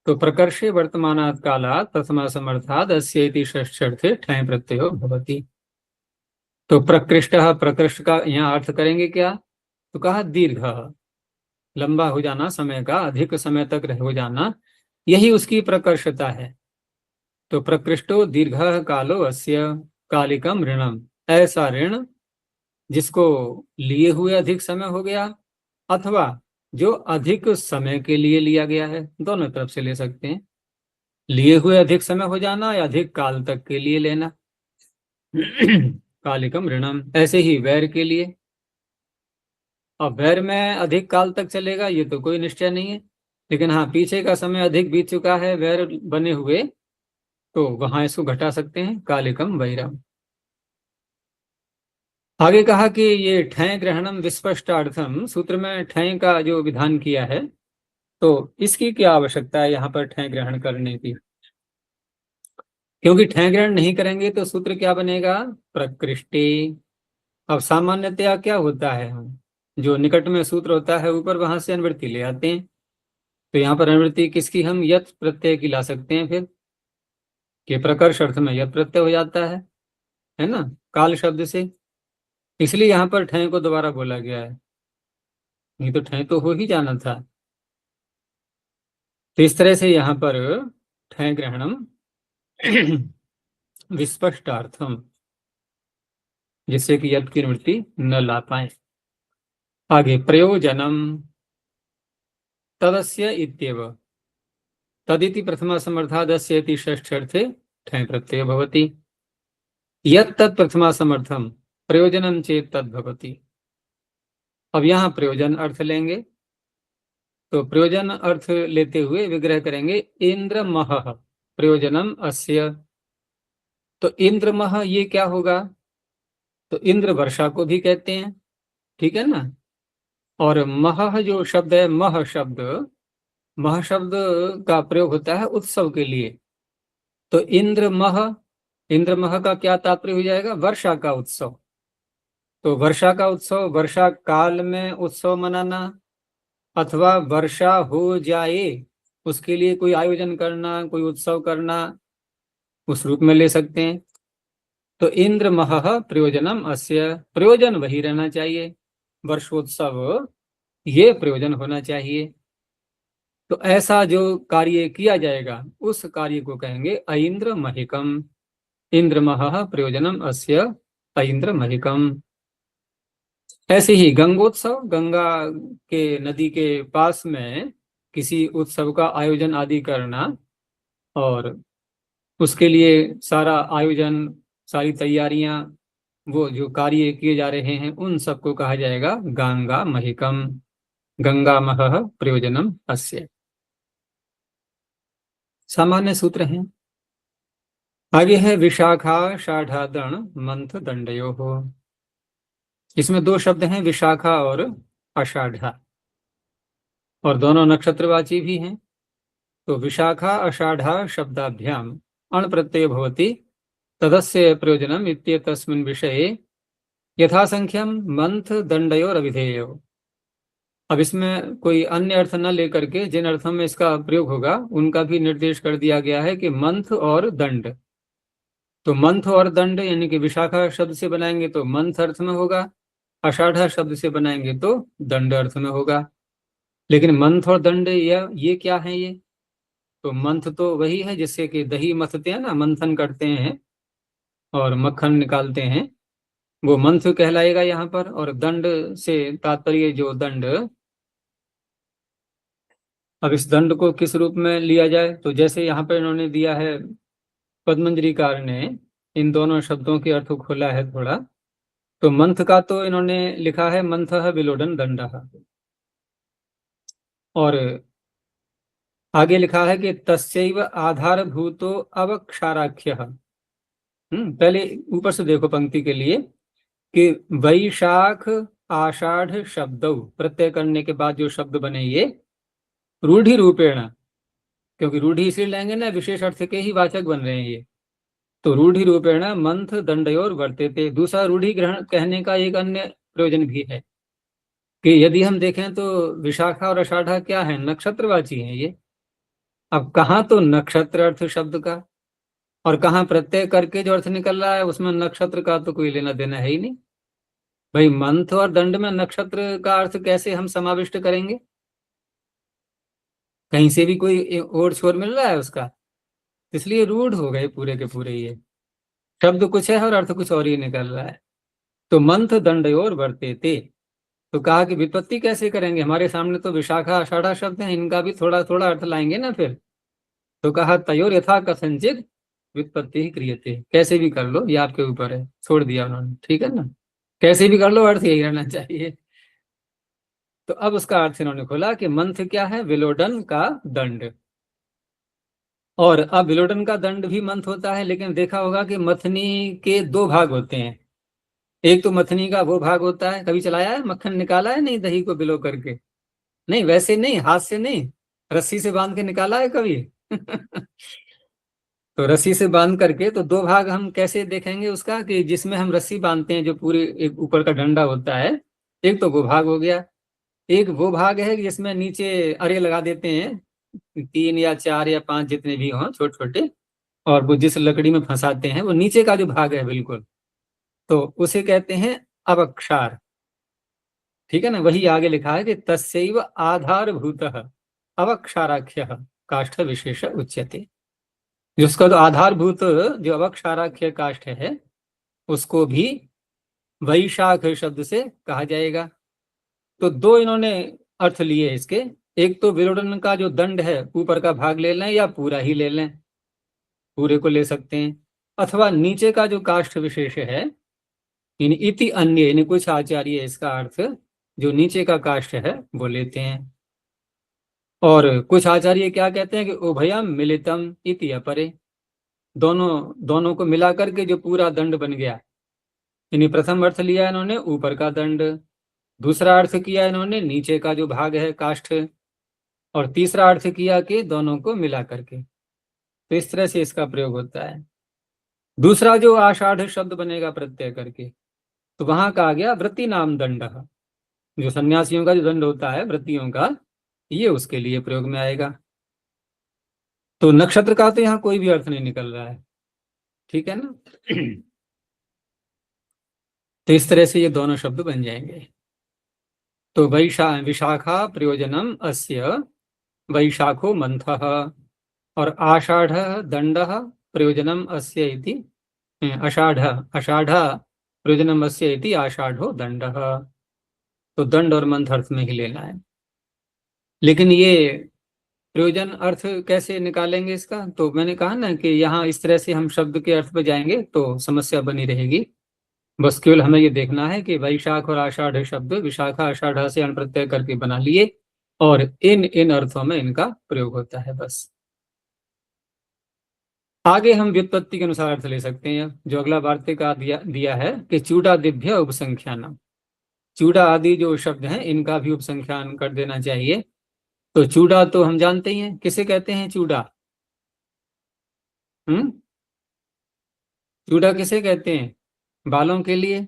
A: तो प्रकर्षे वर्तमानात् कालात् प्रथमा समर्थात् अस्य इति षष्ठ्यर्थे ठञ् प्रत्ययो भवति। तो प्रकृष्ट, प्रकृष्ट का यहाँ अर्थ करेंगे क्या? तो कहा दीर्घ, लंबा हो जाना, समय का अधिक समय तक हो जाना, यही उसकी प्रकर्षता है। तो प्रकृष्टो दीर्घ कालो अस्य कालिकम ऋणम, ऐसा ऋण जिसको लिए हुए अधिक समय हो गया, अथवा जो अधिक समय के लिए लिया गया है, दोनों तरफ से ले सकते हैं। लिए हुए अधिक समय हो जाना या अधिक काल तक के लिए लेना। कालिकम ऋणम, ऐसे ही वैर के लिए। अब वैर में अधिक काल तक चलेगा ये तो कोई निश्चय नहीं है, लेकिन हाँ पीछे का समय अधिक बीत चुका है वैर बने हुए, तो वहां इसको घटा सकते हैं, कालिकम वैरम। आगे कहा कि ये ठय ग्रहणम विस्पष्टार्थम, सूत्र में ठय का जो विधान किया है, तो इसकी क्या आवश्यकता है यहाँ पर ठय ग्रहण करने की? क्योंकि ठय ग्रहण नहीं करेंगे तो सूत्र क्या बनेगा? प्रकृष्टे। अब सामान्यतया क्या होता है, हम जो निकट में सूत्र होता है ऊपर, वहां से अनुवृत्ति ले आते हैं। तो यहाँ पर अनुवृत्ति किसकी? हम यत् प्रत्यय की ला सकते हैं फिर, कि प्रकर्ष अर्थ में यत् प्रत्यय हो जाता है ना, काल शब्द से। इसलिए यहाँ पर ठय को दोबारा बोला गया है, नहीं तो ठय तो हो ही जाना था। तो इस तरह से यहाँ पर ठय ग्रहणम विस्पष्टार्थम, जिससे कि यत् की निवृत्ति न ला पाए। आगे प्रयोजनम तदस्य इत्येव, तदिति प्रथमा समर्थादस्य इति षष्ठ्यर्थे ठय प्रत्यय भवति। यत् तत् प्रथमा समर्थम प्रयोजनम चेत तद् भवति। अब यहाँ प्रयोजन अर्थ लेंगे, तो प्रयोजन अर्थ लेते हुए विग्रह करेंगे इंद्रमह प्रयोजनम अस्य। तो इंद्रमह ये क्या होगा? तो इंद्र वर्षा को भी कहते हैं, ठीक है ना। और मह जो शब्द है, मह शब्द का प्रयोग होता है उत्सव के लिए। तो इंद्रमह का क्या तात्पर्य हो जाएगा? वर्षा का उत्सव। तो वर्षा का उत्सव, वर्षा काल में उत्सव मनाना, अथवा वर्षा हो जाए उसके लिए कोई आयोजन करना, कोई उत्सव करना, उस रूप में ले सकते हैं। तो इंद्रमह प्रयोजनम अस्य, प्रयोजन वही रहना चाहिए, वर्षोत्सव ये प्रयोजन होना चाहिए। तो ऐसा जो कार्य किया जाएगा उस कार्य को कहेंगे ऐन्द्र महिकम। इंद्रमह प्रयोजनम अस्य ऐन्द्र महिकम। ऐसे ही गंगोत्सव, गंगा के नदी के पास में किसी उत्सव का आयोजन आदि करना, और उसके लिए सारा आयोजन, सारी तैयारियां, वो जो कार्य किए जा रहे हैं, उन सबको कहा जाएगा गंगा महिकम। गंगामहः प्रयोजनम अस्य। सामान्य सूत्र हैं। आगे है विशाखा षाढ़ादण मंथ दंडयोः। इसमें दो शब्द हैं, विशाखा और आषाढ़ा, और दोनों नक्षत्रवाची भी हैं। तो विशाखा आषाढ़ा शब्दाभ्याम अण प्रत्यय भवति तदस्य प्रयोजनम इत्येतस्मिन् विषये यथासंख्यम मंथ दंडयोर अभिधेयो। अब इसमें कोई अन्य अर्थ न लेकर के जिन अर्थों में इसका प्रयोग होगा उनका भी निर्देश कर दिया गया है कि मंथ और दंड। तो मंथ और दंड यानी कि विशाखा शब्द से बनाएंगे तो मंथ अर्थ में होगा, आषाढ़ा शब्द से बनाएंगे तो दंड अर्थ में होगा। लेकिन मंथ और दंड ये क्या है ये? तो मंथ तो वही है जिससे कि दही मथते हैं ना, मंथन करते हैं और मक्खन निकालते हैं, वो मंथ कहलाएगा यहाँ पर। और दंड से तात्पर्य जो दंड, अब इस दंड को किस रूप में लिया जाए? तो जैसे यहाँ पर इन्होंने दिया है, पद्मंजरीकार ने इन दोनों शब्दों के अर्थ खोला है थोड़ा। तो मंथ का तो इन्होंने लिखा है मंथः विलोडन दंडः, और आगे लिखा है कि तस्यैव आधारभूतो अवक्षाराख्यः। पहले ऊपर से देखो पंक्ति के लिए कि वैशाख आषाढ़ शब्दौ, प्रत्यय करने के बाद जो शब्द बने ये रूढ़ि रूपेण, क्योंकि रूढ़ि इसलिए लेंगे ना, विशेष अर्थ के ही वाचक बन रहे हैं ये। तो रूढ़ि रूपेण मंथ दंडयोर वर्तेते। दूसरा रूढ़ि ग्रहण कहने का एक अन्य प्रयोजन भी है कि यदि हम देखें तो विशाखा और आषाढ़ा क्या है? नक्षत्रवाची है ये। अब कहाँ तो नक्षत्र अर्थ शब्द का और कहाँ प्रत्यय करके जो अर्थ निकल रहा है उसमें नक्षत्र का तो कोई लेना देना है ही नहीं। भाई मंथ और दंड में नक्षत्र का अर्थ कैसे हम समाविष्ट करेंगे? कहीं से भी कोई ओर छोर मिल रहा है उसका? इसलिए रूढ़ हो गए पूरे के पूरे, ये शब्द कुछ है और अर्थ कुछ और ही निकल रहा है। तो मंथ दंडयोर वर्तेते, तो कहा कि व्युत्पत्ति कैसे करेंगे? हमारे सामने तो विशाखा आषाढ़ा शब्द है, इनका भी थोड़ा थोड़ा अर्थ लाएंगे ना फिर। तो कहा तयोर यथा कथंचित व्युत्पत्ति ही क्रियते। कैसे भी कर लो, ये आपके ऊपर है, छोड़ दिया उन्होंने, ठीक है ना, कैसे भी कर लो, अर्थ यही रहना चाहिए। तो अब उसका अर्थ इन्होंने खोला कि मंथ क्या है? विलोडन का दंड। और अब विलोडन का दंड भी मंथ होता है, लेकिन देखा होगा कि मथनी के दो भाग होते हैं। एक तो मथनी का वो भाग होता है, कभी चलाया है, मक्खन निकाला है नहीं दही को बिलो करके? नहीं, वैसे नहीं, हाथ से नहीं, रस्सी से बांध के निकाला है कभी? तो रस्सी से बांध करके, तो दो भाग हम कैसे देखेंगे उसका, कि जिसमें हम रस्सी बांधते हैं जो पूरे एक ऊपर का डंडा होता है, एक तो वो भाग हो गया। एक वो भाग है जिसमें नीचे अरे लगा देते हैं, 3 या 4 या 5 जितने भी हों छोटे छोटे, और वो जिस लकड़ी में फंसाते हैं, वो नीचे का जो भाग है बिल्कुल, तो उसे कहते हैं अवक्षार। ठीक है ना, वही आगे लिखा है कि तस्यैव आधारभूतः अवक्षाराख्यः काष्ठ विशेष उच्यते। जिसका तो आधारभूत जो अवक्षाराख्य काष्ठ है उसको भी वैशाख शब्द से कहा जाएगा। तो दो इन्होंने अर्थ लिए इसके, एक तो विलोडन का जो दंड है ऊपर का भाग ले लें या पूरा ही ले लें, पूरे को ले सकते हैं, अथवा नीचे का जो काष्ठ विशेष है, इन इति अन्य, यानी कुछ आचार्य इसका अर्थ जो नीचे का काष्ठ है वो लेते हैं। और कुछ आचार्य क्या कहते हैं कि उभयम मिलितम इति अपरे, दोनों दोनों को मिला करके जो पूरा दंड बन गया। यानी प्रथम अर्थ लिया इन्होंने ऊपर का दंड, दूसरा अर्थ किया इन्होंने नीचे का जो भाग है काष्ठ, और तीसरा अर्थ किया कि दोनों को मिला करके। तो इस तरह से इसका प्रयोग होता है। दूसरा जो आषाढ़ शब्द बनेगा प्रत्यय करके, तो वहां कहा गया वृत्ति नाम दंड, जो सन्यासियों का जो दंड होता है वृत्तियों का, ये उसके लिए प्रयोग में आएगा। तो नक्षत्र का तो यहाँ कोई भी अर्थ नहीं निकल रहा है, ठीक है ना। तो इस तरह से ये दोनों शब्द बन जाएंगे। तो विशाखा प्रयोजनम अस्य वैशाखो मंथः, और आषाढ़ दंड प्रयोजनम अस्य इति आषाढ़ आषाढ़ प्रयोजनम अस्य इति आषाढ़ो दंड। तो दंड और मंथ अर्थ में ही लेना है। लेकिन ये प्रयोजन अर्थ कैसे निकालेंगे इसका? तो मैंने कहा ना कि यहाँ इस तरह से हम शब्द के अर्थ पे जाएंगे तो समस्या बनी रहेगी। बस केवल हमें ये देखना है कि वैशाख और आषाढ़ शब्द विशाखा आषाढ़ से अण प्रत्यय करके बना लिए, और इन इन अर्थों में इनका प्रयोग होता है बस। आगे हम व्युत्पत्ति के अनुसार अर्थ ले सकते हैं। जो अगला वार्तिक का दिया है कि चूडादिभ्य उपसंख्यान, चूड़ा आदि जो शब्द हैं इनका भी उपसंख्यान कर देना चाहिए। तो चूड़ा तो हम जानते ही हैं, किसे कहते हैं चूड़ा? चूड़ा किसे कहते हैं? बालों के लिए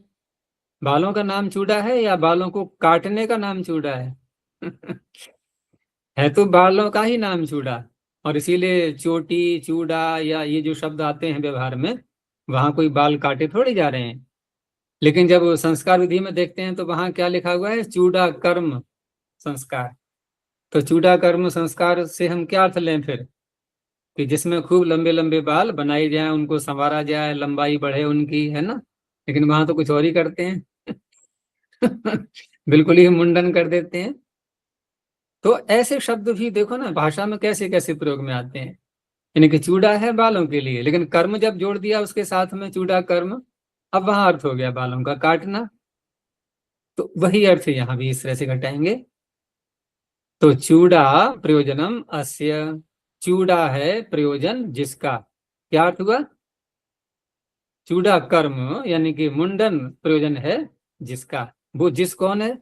A: बालों का नाम चूड़ा है, या बालों को काटने का नाम चूड़ा है? है तो बालों का ही नाम चूड़ा। और इसीलिए चोटी, चूड़ा या ये जो शब्द आते हैं व्यवहार में, वहां कोई बाल काटे थोड़े जा रहे हैं। लेकिन जब संस्कार विधि में देखते हैं तो वहां क्या लिखा हुआ है? चूड़ा कर्म संस्कार। तो चूड़ा कर्म संस्कार से हम क्या अर्थ लें फिर? कि जिसमें खूब लंबे लंबे बाल बनाए जाए, उनको संवारा जाए, लंबाई बढ़े उनकी, है ना। लेकिन वहां तो कुछ और ही करते हैं। बिल्कुल ही मुंडन कर देते हैं। तो ऐसे शब्द भी देखो ना भाषा में कैसे कैसे प्रयोग में आते हैं। यानी कि चूड़ा है बालों के लिए, लेकिन कर्म जब जोड़ दिया उसके साथ में, चूड़ा कर्म, अब वहां अर्थ हो गया बालों का काटना। तो वही अर्थ यहाँ भी इस तरह से घटाएंगे। तो चूड़ा प्रयोजनम अस्य, चूड़ा है प्रयोजन जिसका। क्या अर्थ हुआ? चूड़ा कर्म यानी कि मुंडन प्रयोजन है जिसका। वो जिस कौन है?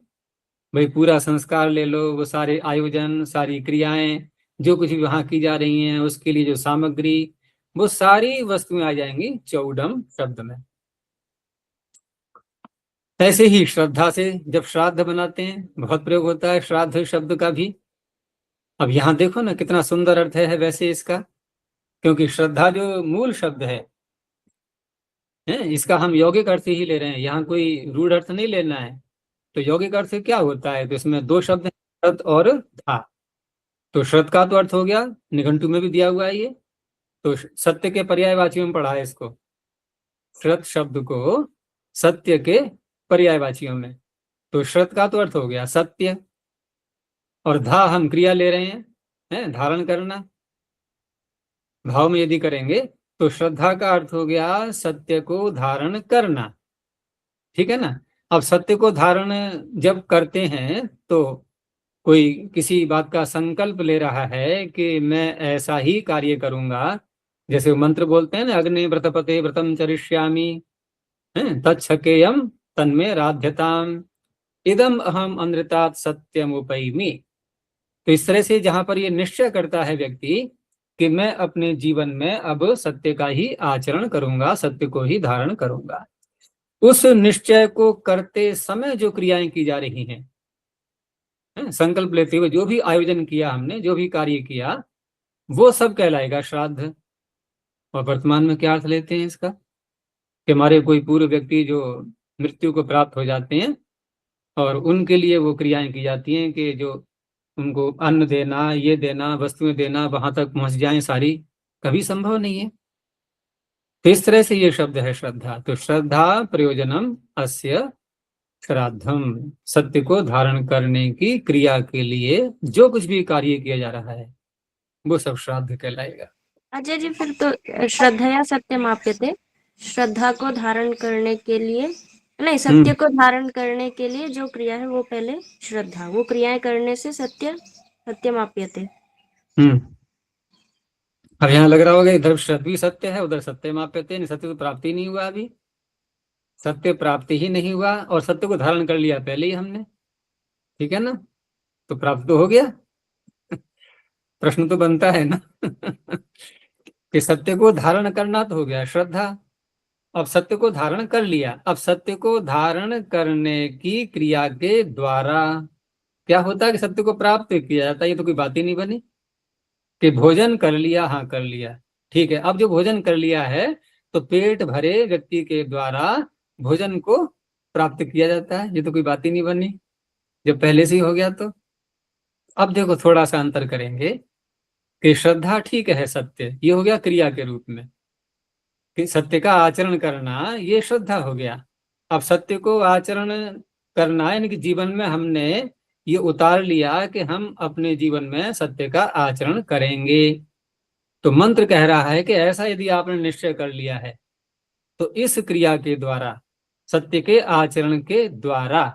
A: भाई पूरा संस्कार ले लो, वो सारे आयोजन, सारी क्रियाएं, जो कुछ भी वहां की जा रही हैं, उसके लिए जो सामग्री, वो सारी वस्तुएं आ जाएंगी चौडम शब्द में। ऐसे ही श्रद्धा से जब श्राद्ध बनाते हैं, बहुत प्रयोग होता है श्राद्ध शब्द का भी। अब यहाँ देखो ना कितना सुंदर अर्थ है वैसे इसका, क्योंकि श्रद्धा जो मूल शब्द है इसका हम यौगिक अर्थ ही ले रहे हैं, यहाँ कोई रूढ़ अर्थ नहीं लेना है। तो यौगिक अर्थ क्या होता है? तो इसमें दो शब्द हैं, श्रद्ध और धा। तो श्रद्ध का तो अर्थ हो गया, निघंटु में भी दिया हुआ है ये। तो सत्य के पर्यायवाची में पढ़ा है इसको, श्रद्ध शब्द को सत्य के पर्यायवाचियों में। तो श्रद्ध का तो अर्थ हो गया सत्य, और धा हम क्रिया ले रहे हैं धारण करना। भाव में यदि करेंगे तो श्रद्धा का अर्थ हो गया सत्य को धारण करना। ठीक है ना। अब सत्य को धारण जब करते हैं तो कोई किसी बात का संकल्प ले रहा है कि मैं ऐसा ही कार्य करूंगा, जैसे मंत्र बोलते हैं ना, अग्नि व्रतपते व्रतम चरिष्यामि, तच्छकेयम तन्मे राध्यताम, इदम अहम अनृतात् सत्यम उपैमि। तो इस तरह से जहां पर ये निश्चय करता है व्यक्ति कि मैं अपने जीवन में अब सत्य का ही आचरण करूंगा, सत्य को ही धारण करूंगा, उस निश्चय को करते समय जो क्रियाएं की जा रही हैं, संकल्प लेते हुए जो भी आयोजन किया हमने, जो भी कार्य किया, वो सब कहलाएगा श्राद्ध। और वर्तमान में क्या अर्थ लेते हैं इसका? कि हमारे कोई पूर्व व्यक्ति जो मृत्यु को प्राप्त हो जाते हैं और उनके लिए वो क्रियाएं की जाती हैं कि जो उनको अन्न देना, ये देना, वस्तुएं देना, वहां तक पहुंच जाएं सारी, कभी संभव नहीं है। तो इस तरह से ये शब्द है श्रद्धा। तो श्रद्धा प्रयोजनम अस्य श्राद्धम, सत्य को धारण करने की क्रिया के लिए जो कुछ भी कार्य किया जा रहा है वो सब श्राद्ध कहलाएगा।
B: अजय जी, फिर तो श्रद्धया सत्यम आप्यते, श्रद्धा को धारण करने के लिए, नहीं, सत्य को धारण करने के लिए जो क्रिया है वो पहले श्रद्धा, वो क्रियाएं करने से सत्य सत्यम आप्यते।
A: अब यहाँ लग रहा होगा इधर श्रद्ध भी सत्य है, उधर सत्य माप्यते, नहीं, सत्य तो प्राप्ति नहीं हुआ, अभी सत्य प्राप्ति ही नहीं हुआ, और सत्य को धारण कर लिया पहले ही हमने। ठीक है ना, तो प्राप्त तो हो गया। प्रश्न तो बनता है ना कि सत्य को धारण करना तो हो गया श्रद्धा, अब सत्य को धारण कर लिया, अब सत्य को धारण करने की क्रिया के द्वारा क्या होता है कि सत्य को प्राप्त किया जाता है। ये तो कोई बात ही नहीं बनी कि भोजन कर लिया, हाँ कर लिया, ठीक है। अब जो भोजन कर लिया है तो पेट भरे व्यक्ति के द्वारा भोजन को प्राप्त किया जाता है, ये तो कोई बात ही नहीं बनी जब पहले से ही हो गया। तो अब देखो थोड़ा सा अंतर करेंगे कि श्रद्धा ठीक है सत्य, ये हो गया क्रिया के रूप में, कि सत्य का आचरण करना ये श्रद्धा हो गया। अब सत्य को आचरण करना यानी कि जीवन में हमने ये उतार लिया कि हम अपने जीवन में सत्य का आचरण करेंगे। तो मंत्र कह रहा है कि ऐसा यदि आपने निश्चय कर लिया है तो इस क्रिया के द्वारा, सत्य के आचरण के द्वारा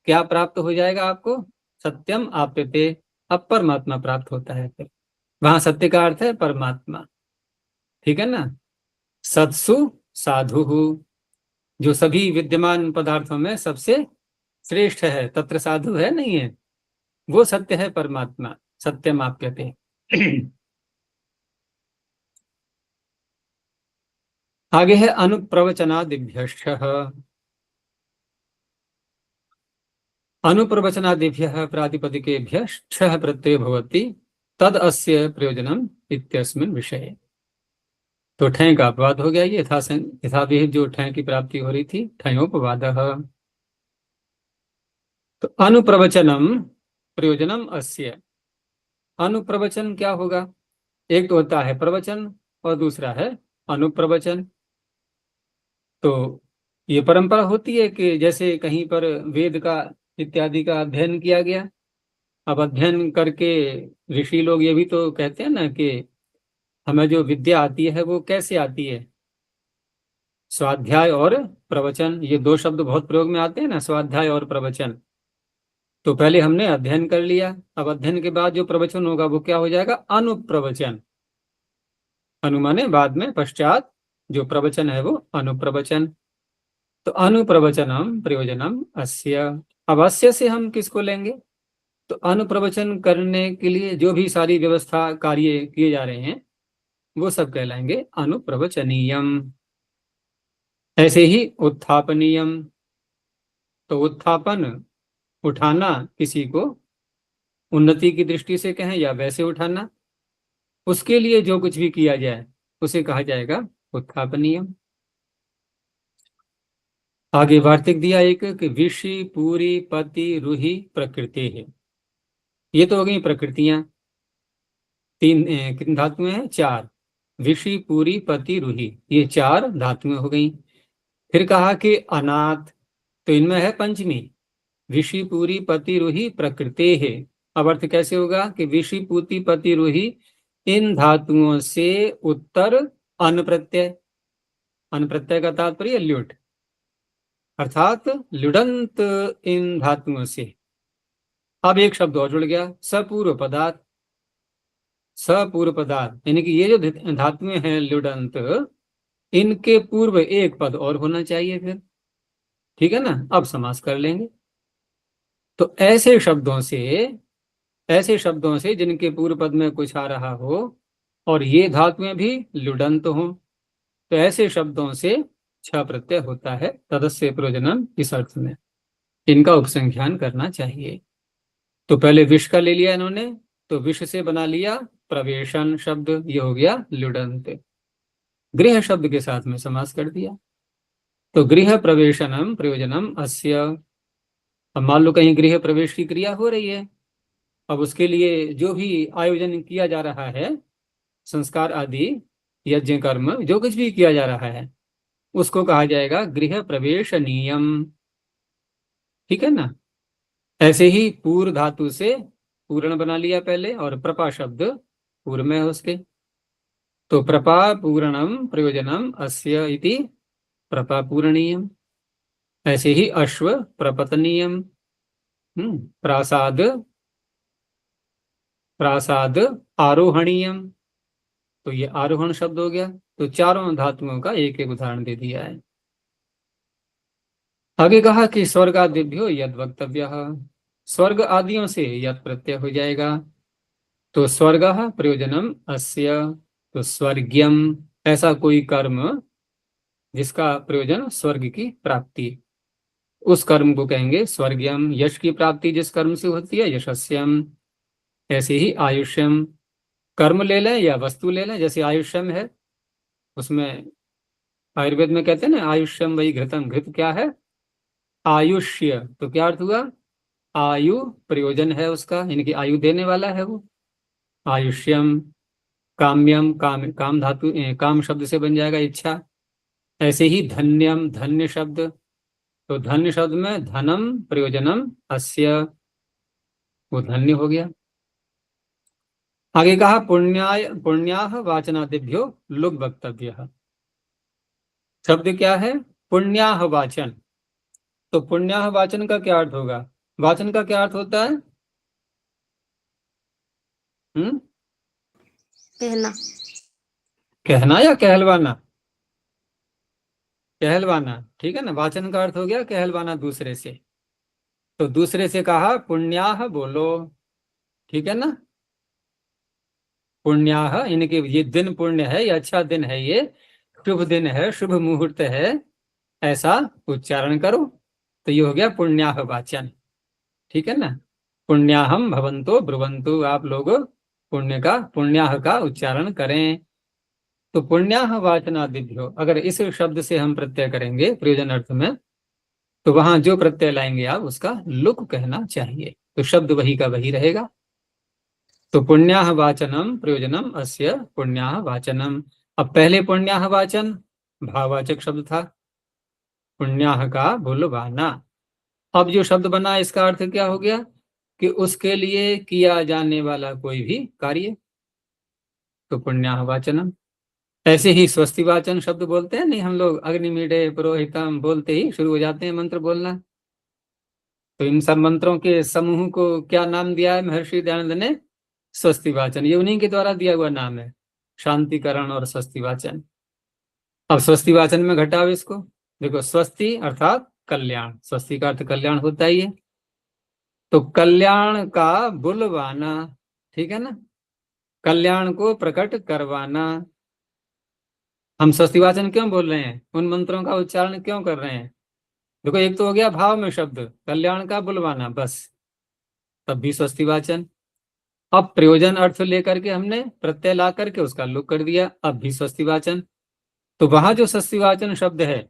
A: क्या प्राप्त हो जाएगा आपको? सत्यम आप्यते, अब परमात्मा प्राप्त होता है। फिर वहां सत्य का अर्थ है परमात्मा, ठीक है ना। सत्सु साधु, जो सभी विद्यमान पदार्थों में सबसे श्रेष्ठ है, तत्र साधु है नहीं है, वो सत्य है परमात्मा। सत्यमाप्यते। आगे है अनुप्रवचनादिभ्यश्च। अनुप्रवचनादिभ्यः प्रातिपदिकेभ्यः छः प्रत्यय भवति तद अस्य प्रयोजनम इत्यस्मिन् विषये। तो ठय का अपवाद हो गया, ये यथाविहित जो ठय की प्राप्ति हो रही थी, ठयोपवादः। तो अनुप्रवचनम प्रयोजनम अस्य। अनुप्रवचन क्या होगा? एक तो होता है प्रवचन और दूसरा है अनुप्रवचन। तो ये परंपरा होती है कि जैसे कहीं पर वेद का इत्यादि का अध्ययन किया गया, अब अध्ययन करके ऋषि लोग ये भी तो कहते हैं ना कि हमें जो विद्या आती है वो कैसे आती है, स्वाध्याय और प्रवचन, ये दो शब्द बहुत प्रयोग में आते हैं ना, स्वाध्याय और प्रवचन। तो पहले हमने अध्ययन कर लिया, अब अध्ययन के बाद जो प्रवचन होगा वो क्या हो जाएगा? अनुप्रवचन। अनुमाने बाद में पश्चात जो प्रवचन है वो अनुप्रवचन। तो अनुप्रवचनम प्रयोजनम अस्य। अब अस्य से हम किसको लेंगे? तो अनुप्रवचन करने के लिए जो भी सारी व्यवस्था कार्य किए जा रहे हैं वो सब कहलाएंगे अनुप्रवचनीयम। ऐसे ही उत्थापनीयम, तो उत्थापन उठाना किसी को, उन्नति की दृष्टि से कहें या वैसे उठाना, उसके लिए जो कुछ भी किया जाए उसे कहा जाएगा उत्थापनीयम। आगे वार्तिक दिया एक कि विषि पूरी पति रुहि प्रकृति है। ये तो हो गई प्रकृतियां, तीन कितनी धातुएं हैं? चार। विषि पूरी पति रुहि, ये चार धातुएं हो गई। फिर कहा कि अनाथ, तो इनमें है पंचमी, विषि पूरी पति रुहि प्रकृति है। अब अर्थ कैसे होगा कि विषि पूति पति रुहि, इन धातुओं से उत्तर अन प्रत्यय, अन प्रत्यय का तात्पर्य ल्युट, अर्थात लुडंत इन धातुओं से। अब एक शब्द और जुड़ गया, सपूर्व पदार्थ। सपूर्व पदार्थ यानी कि ये जो धातुएं हैं लुडंत, इनके पूर्व एक पद और होना चाहिए फिर, ठीक है ना। अब समास कर लेंगे। तो ऐसे शब्दों से जिनके पूर्व पद में कुछ आ रहा हो और ये धातुएं भी लुडंत हो, तो ऐसे शब्दों से छ प्रत्यय होता है। तदस्य प्रयोजनम, इस अर्थ में इनका उपसंख्यान करना चाहिए। तो पहले विष का ले लिया इन्होंने, तो विष से बना लिया प्रवेशन शब्द, ये हो गया लुडंत। गृह शब्द के साथ में समास कर दिया, तो गृह प्रवेशनम प्रयोजनम अस्य। अब मान लो कहीं गृह प्रवेश की क्रिया हो रही है, अब उसके लिए जो भी आयोजन किया जा रहा है, संस्कार आदि यज्ञ कर्म जो कुछ भी किया जा रहा है, उसको कहा जाएगा गृह प्रवेश नियम, ठीक है ना। ऐसे ही पूर्व धातु से पूर्ण बना लिया पहले, और प्रपा शब्द पूर्व में है उसके, तो प्रपा पूर्णम प्रयोजनम अस्य इति प्रपा पूरणीयम। ऐसे ही अश्व प्रपतनीयम, प्रासाद प्रासाद आरोहणीयम, तो ये आरोहण शब्द हो गया। तो चारों धातुओं का एक एक उदाहरण दे दिया है। आगे कहा कि स्वर्ग आदिभ्यो यद वक्तव्य, स्वर्ग आदियों से यद प्रत्यय हो जाएगा। तो स्वर्ग प्रयोजनम अस्य, तो स्वर्ग्यम, ऐसा कोई कर्म जिसका प्रयोजन स्वर्ग की प्राप्ति, उस कर्म को कहेंगे स्वर्ग्यम। यश की प्राप्ति जिस कर्म से होती है यशस्यम। ऐसे ही आयुष्यम, कर्म ले लें या वस्तु ले लें, जैसे आयुष्यम है, उसमें आयुर्वेद में कहते हैं ना आयुष्यम वही घृतम। घृत क्या है? आयुष्य, तो क्या अर्थ हुआ? आयु प्रयोजन है उसका, यानी कि आयु देने वाला है वो, आयुष्यम। काम्यम, काम धातु काम शब्द से बन जाएगा इच्छा। ऐसे ही धन्यम, धन्य शब्द, तो धन्य शब्द में धनम प्रयोजनम अस्य, वो धन्य हो गया। आगे कहा पुण्याह वाचनादिभ्यो लुग वक्तव्य। शब्द क्या है? पुण्याह वाचन। तो पुण्याह वाचन का क्या अर्थ होगा? वाचन का क्या अर्थ होता है?
B: कहना,
A: कहना या कहलवाना? कहलवाना, ठीक है ना। वाचन का अर्थ हो गया कहलवाना दूसरे से, तो दूसरे से कहा पुण्याह बोलो, ठीक है ना। पुण्याह, इनके ये दिन पुण्य है, ये अच्छा दिन है, ये शुभ दिन है, शुभ मुहूर्त है, ऐसा उच्चारण करो। तो ये हो गया पुण्याह वाचन। ठीक है ना, पुण्याहम भवंतो ब्रुवंतु, आप लोग पुण्याह का उच्चारण करें। तो पुण्याह वाचनादिभ्यो, अगर इस शब्द से हम प्रत्यय करेंगे प्रयोजन अर्थ में, तो वहां जो प्रत्यय लाएंगे आप उसका लुक कहना चाहिए, तो शब्द वही का वही रहेगा। तो पुण्याह वाचनम प्रयोजनम अस्य पुण्याह वाचनम। अब पहले पुण्याह वाचन भाववाचक शब्द था, पुण्याह का बुलवाना। अब जो शब्द बना इसका अर्थ क्या हो गया कि उसके लिए किया जाने वाला कोई भी कार्य, तो पुण्याह वाचनम। ऐसे ही स्वस्ति वाचन शब्द बोलते हैं नहीं हम लोग, अग्निमीडे पुरोहितम बोलते ही शुरू हो जाते हैं मंत्र बोलना। तो इन सब मंत्रों के समूह को क्या नाम दिया है महर्षि दयानंद ने? स्वस्ति वाचन। ये उन्हीं के द्वारा दिया हुआ नाम है, शांतिकरण और स्वस्ति वाचन। अब स्वस्ति वाचन में घटाओ इसको, देखो स्वस्ति अर्थात कल्याण, स्वस्ति का अर्थ कल्याण होता ही है, तो कल्याण का बुलवाना, ठीक है ना, कल्याण को प्रकट करवाना। हम स्वस्ति वाचन क्यों बोल रहे हैं, उन मंत्रों का उच्चारण क्यों कर रहे हैं? देखो एक तो हो गया भाव में शब्द कल्याण का बुलवाना, बस, तब भी स्वस्ति वाचन। अब प्रयोजन अर्थ लेकर के हमने प्रत्यय ला करके उसका लुक कर दिया, अब भी स्वस्ति वाचन। तो वहां जो स्वस्ति वाचन शब्द है,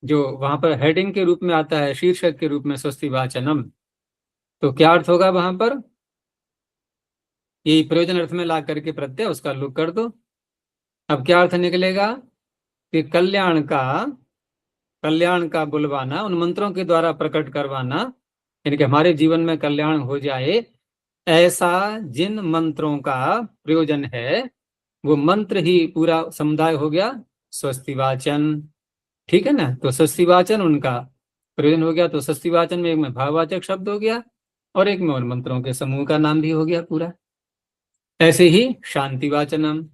A: जो वहां पर हेडिंग के रूप में आता है, शीर्षक के रूप में स्वस्ति वाचनम, तो क्या अर्थ होगा वहां पर? यही प्रयोजन अर्थ में ला करके प्रत्यय उसका लुक कर दो। अब क्या अर्थ निकलेगा कि कल्याण का बुलवाना, उन मंत्रों के द्वारा प्रकट करवाना, यानी कि हमारे जीवन में कल्याण हो जाए ऐसा जिन मंत्रों का प्रयोजन है, वो मंत्र ही पूरा समुदाय हो गया स्वस्ति वाचन। ठीक है ना, तो स्वस्ति वाचन उनका प्रयोजन हो गया। तो स्वस्ति वाचन में एक में भाववाचक शब्द हो गया और एक में उन मंत्रों के समूह का नाम भी हो गया पूरा। ऐसे ही शांति वाचनम,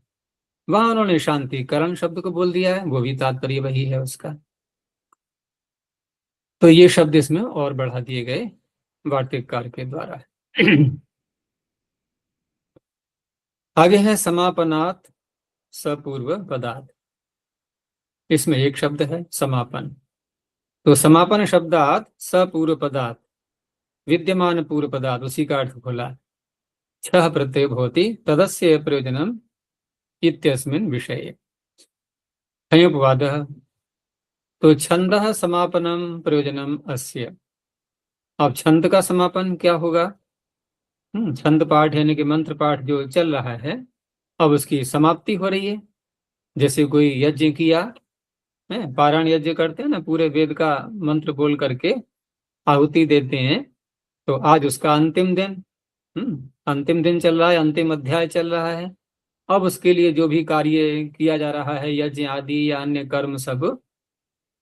A: वहां उन्होंने शांतिकरण शब्द को बोल दिया है, वो भी तात्पर्य वही है उसका। तो ये शब्द इसमें और बढ़ा दिए गए वार्तिककार के द्वारा। आगे है समापनात् सपूर्व पदार्थ, इसमें एक शब्द है समापन। तो समापन शब्दात सपूर्व पदार्थ, विद्यमान पूर्व पदार्थ, उसी का अर्थ खोला, छह प्रत्यय भवति तदस्य प्रयोजनम इत्यस्मिन् विषये। संयुपवादः, तो छंदः समापनम प्रयोजनम अस्य। अब छंद का समापन क्या होगा? छंद पाठ यानी कि मंत्र पाठ जो चल रहा है, अब उसकी समाप्ति हो रही है। जैसे कोई यज्ञ किया है, पारायण यज्ञ करते हैं ना, पूरे वेद का मंत्र बोल करके आहुति देते हैं, तो आज उसका अंतिम दिन, अंतिम दिन चल रहा है, अंतिम अध्याय चल रहा है। अब उसके लिए जो भी कार्य किया जा रहा है, यज्ञ आदि या अन्य कर्म सब,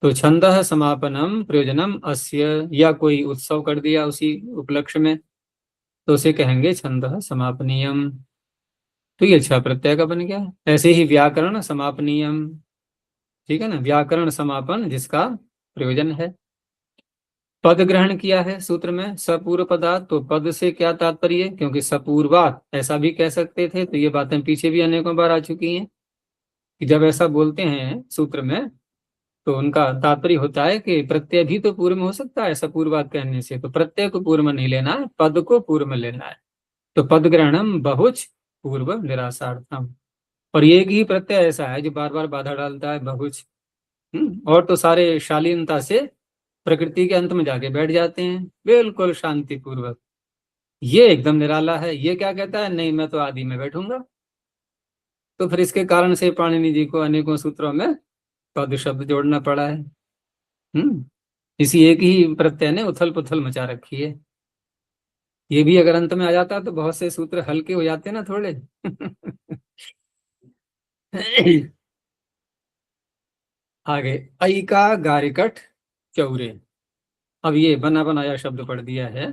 A: तो छंदः समापनम प्रयोजनम अस्य, या कोई उत्सव कर दिया उसी उपलक्ष्य में, तो उसे कहेंगे छंदः समापनीयम। तो ये छह प्रत्यय का बन गया। ऐसे ही व्याकरण समापनीयम, ठीक है ना, व्याकरण समापन जिसका प्रयोजन है। पद ग्रहण किया है सूत्र में सपूर्व पदार्थ, तो पद से क्या तात्पर्य, क्योंकि सपूर्वात ऐसा भी कह सकते थे, तो ये बातें पीछे भी अनेकों बार आ चुकी हैं कि जब ऐसा बोलते हैं सूत्र में तो उनका तात्पर्य होता है कि प्रत्यय भी तो पूर्व में हो सकता है सपूर्वात कहने से, तो प्रत्यय को पूर्व में नहीं लेना है, पद को पूर्व में लेना है। तो पद ग्रहणम बहुच पूर्व निरासार्थम, और ये एक ही प्रत्यय ऐसा है जो बार बार बाधा डालता है, बहुच। और तो सारे शालीनता से प्रकृति के अंत में जाके बैठ जाते हैं बिल्कुल शांति पूर्वक। ये एकदम निराला है, ये क्या कहता है, नहीं मैं तो आदि में बैठूंगा। तो फिर इसके कारण से पाणिनि जी को अनेकों सूत्रों में पद शब्द जोड़ना पड़ा है। इसी एक ही प्रत्यय ने उथल पुथल मचा रखी है। ये भी अगर अंत में आ जाता तो बहुत से सूत्र हल्के हो जाते ना थोड़े। आगे ऐका गारिकट चौरे, अब ये बना बनाया शब्द पढ़ दिया है।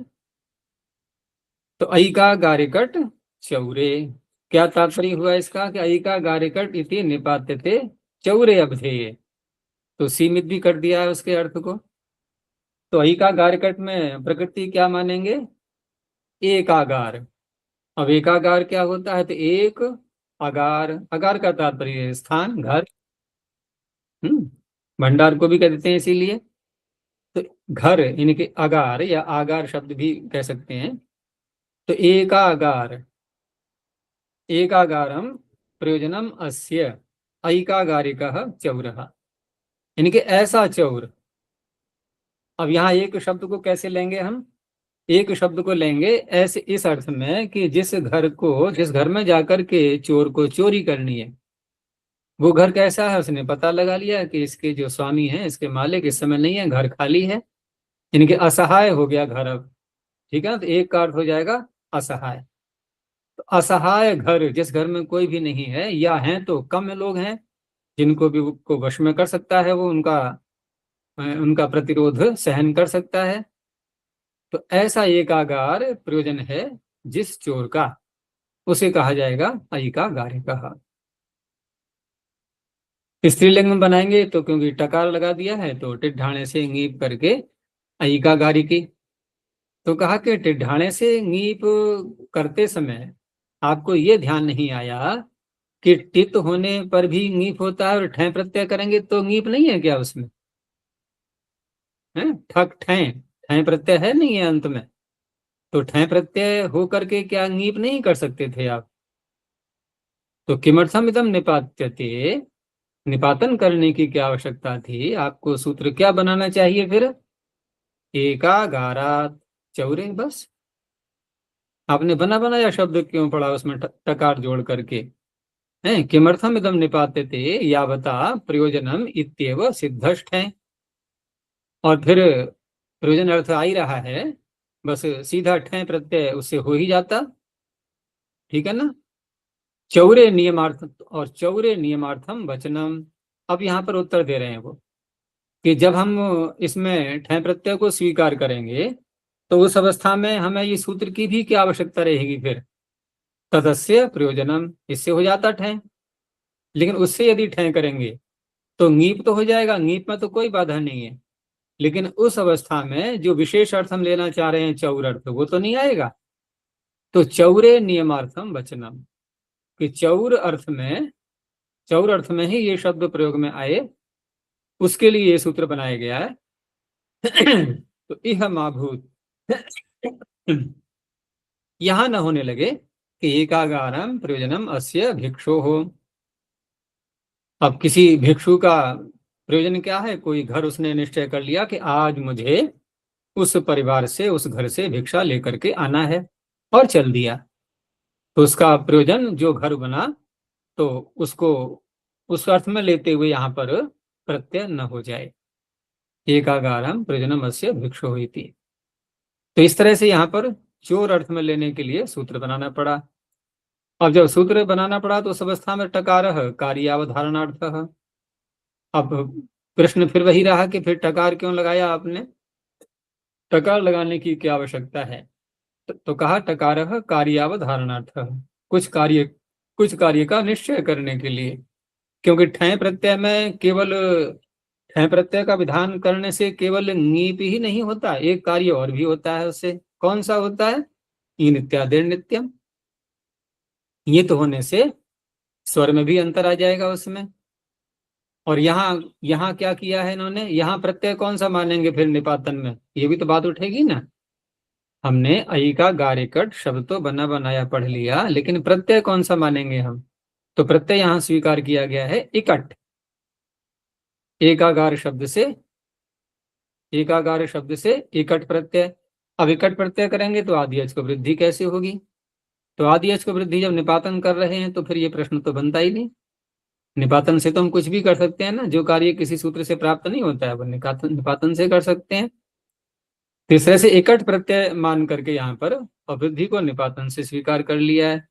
A: तो ऐका गारिकट चौरे, क्या तात्पर्य हुआ इसका कि ऐका गारिकट इति निपात्यते चौरे अवधेय, तो सीमित भी कर दिया है उसके अर्थ को। तो ऐका गारिकट में प्रकृति क्या मानेंगे, एक आगार, अब एकागार क्या होता है? तो एक अगार, अगार का तात्पर्य स्थान, घर। भंडार को भी कह देते हैं इसीलिए। तो घर यानी कि अगार या आगार शब्द भी कह सकते हैं। तो एकागार, एकागारम प्रयोजनम अस्य ऐकागारिकः चौरः, यानी कि ऐसा चौर। अब यहाँ एक शब्द को कैसे लेंगे हम? एक शब्द को लेंगे ऐसे इस अर्थ में कि जिस घर को, जिस घर में जाकर के चोर को चोरी करनी है, वो घर कैसा है उसने पता लगा लिया कि इसके जो स्वामी हैं, इसके मालिक इस समय नहीं है, घर खाली है, इनके असहाय हो गया घर अब। ठीक है ना? तो एक का अर्थ हो जाएगा असहाय। तो असहाय घर, जिस घर में कोई भी नहीं है या हैं तो कम लोग हैं, जिनको भी को वश में कर सकता है, वो उनका उनका प्रतिरोध सहन कर सकता है। तो ऐसा एकागार प्रयोजन है जिस चोर का, उसे कहा जाएगा ऐकागारिकः। स्त्रीलिंग में बनाएंगे तो क्योंकि टकार लगा दिया है तो टिड्ढाणे से ङीप करके ऐकागारिकी। तो कहा कि टिड्ढाणे से ङीप करते समय आपको ये ध्यान नहीं आया कि टित होने पर भी ङीप होता है और ठै प्रत्यय करेंगे तो ङीप नहीं है क्या उसमें? है ठक ठै, ठै प्रत्यय है नहीं है अंत में। तो ठै प्रत्यय हो करके क्या ङीप नहीं कर सकते थे आप? तो किमर्थम इदम निपात्यते, निपातन करने की क्या आवश्यकता थी? आपको सूत्र क्या बनाना चाहिए फिर? एकागारात चौरे, बस। आपने बना बनाया शब्द क्यों पढ़ा उसमें टकार जोड़ करके? हैं किमर्थम इदम निपात्यते यावता प्रयोजनम इत्येव सिद्धष्ट है। और फिर प्रयोजन अर्थ आ ही रहा है, बस सीधा ठय प्रत्यय उससे हो ही जाता। ठीक है ना? चौरे नियमार्थ, और चौरे नियमार्थम वचनम। अब यहाँ पर उत्तर दे रहे हैं वो कि जब हम इसमें ठय प्रत्यय को स्वीकार करेंगे तो उस अवस्था में हमें ये सूत्र की भी क्या आवश्यकता रहेगी फिर? तदस्य प्रयोजनम, इससे हो जाता ठय। लेकिन उससे यदि ठय करेंगे तो ङीप तो हो जाएगा, ङीप में तो कोई बाधा नहीं है। लेकिन उस अवस्था में जो विशेष अर्थ हम लेना चाह रहे हैं चौर अर्थ, वो तो नहीं आएगा। तो चौरे नियमार्थम वचनम, कि चौर अर्थ में, चौर अर्थ में ही ये शब्द प्रयोग में आए, उसके लिए ये सूत्र बनाया गया है। तो इह माभूत, यहां न होने लगे कि एकागारम प्रयोजनम अस्य भिक्षु हो। अब किसी भिक्षु का प्रयोजन क्या है? कोई घर उसने निश्चय कर लिया कि आज मुझे उस परिवार से, उस घर से भिक्षा लेकर के आना है, और चल दिया। तो उसका प्रयोजन जो घर बना, तो उसको उस अर्थ में लेते हुए यहाँ पर प्रत्यय न हो जाए। एकागारम प्रयोजनम अस्य भिक्षु हुई थी। तो इस तरह से यहाँ पर चोर अर्थ में लेने के लिए सूत्र बनाना पड़ा। अब जब सूत्र बनाना पड़ा तो उस अवस्था में टकारः कार्यावधारणार्थः। अब प्रश्न फिर वही रहा कि फिर टकार क्यों लगाया आपने? टकार लगाने की क्या आवश्यकता है? तो कहा टकारः कार्यावधारणार्थः, कुछ कार्य का निश्चय करने के लिए। क्योंकि ठय प्रत्यय में केवल, ठय प्रत्यय का विधान करने से केवल ङीप ही नहीं होता, एक कार्य और भी होता है उससे। कौन सा होता है? ईन इत्यादि नित्यम। ये तो होने से स्वर में भी अंतर आ जाएगा उसमें। और यहाँ यहाँ क्या किया है इन्होंने? यहाँ प्रत्यय कौन सा मानेंगे फिर निपातन में? ये भी तो बात उठेगी ना। हमने ऐ का गारिकट शब्द तो बना बनाया पढ़ लिया, लेकिन प्रत्यय कौन सा मानेंगे हम? तो प्रत्यय यहाँ स्वीकार किया गया है इकट। एकागार शब्द से, एकागार शब्द से इकट प्रत्यय। अब इकट प्रत्यय करेंगे तो आदि अच को वृद्धि कैसे होगी? तो आदि अच को वृद्धि जब निपातन कर रहे हैं तो फिर ये प्रश्न तो बनता ही नहीं। निपातन से तो हम कुछ भी कर सकते हैं ना, जो कार्य किसी सूत्र से प्राप्त नहीं होता है वो निपातन से कर सकते हैं। तीसरे से एकट प्रत्यय मान करके यहाँ पर अवृद्धि को निपातन से स्वीकार कर लिया है।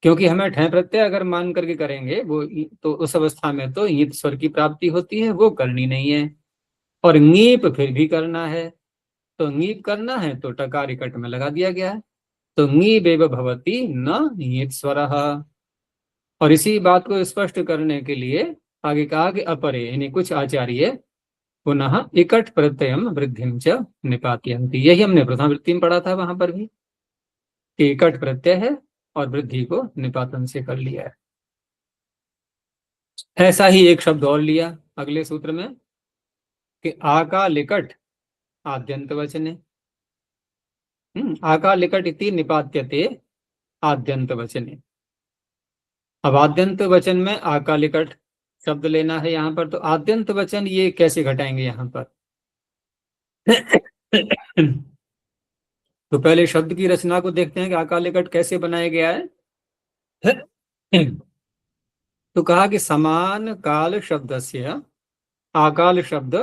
A: क्योंकि हमें ठय प्रत्यय अगर मान करके करेंगे वो, तो उस अवस्था में तो ईत स्वर की प्राप्ति होती है, वो करनी नहीं है। और ङीप फिर भी करना है, तो ङीप करना है तो टकार इकट में लगा दिया गया है। तो ङीबेव भवति न ईत स्वरः। और इसी बात को स्पष्ट करने के लिए आगे कहा कि अपरे, यानी कुछ आचार्य पुनः इकट प्रत्ययम वृद्धिम च निपातयन्ति। यही हमने प्रथम वृत्ति में पढ़ा था वहां पर भी। कि कट प्रत्यय है और वृद्धि को निपातन से कर लिया है। ऐसा ही एक शब्द और लिया अगले सूत्र में कि आकालिकट आद्यंत वचने। आकालिकट इति निपात्यते आद्यंत वचने। अब आद्यंत वचन में आकालिकट शब्द लेना है यहाँ पर, तो आद्यंत वचन ये कैसे घटाएंगे यहाँ पर? तो पहले शब्द की रचना को देखते हैं कि आकालिकट कैसे बनाया गया है। तो कहा कि समान काल शब्दस्य आकाल शब्द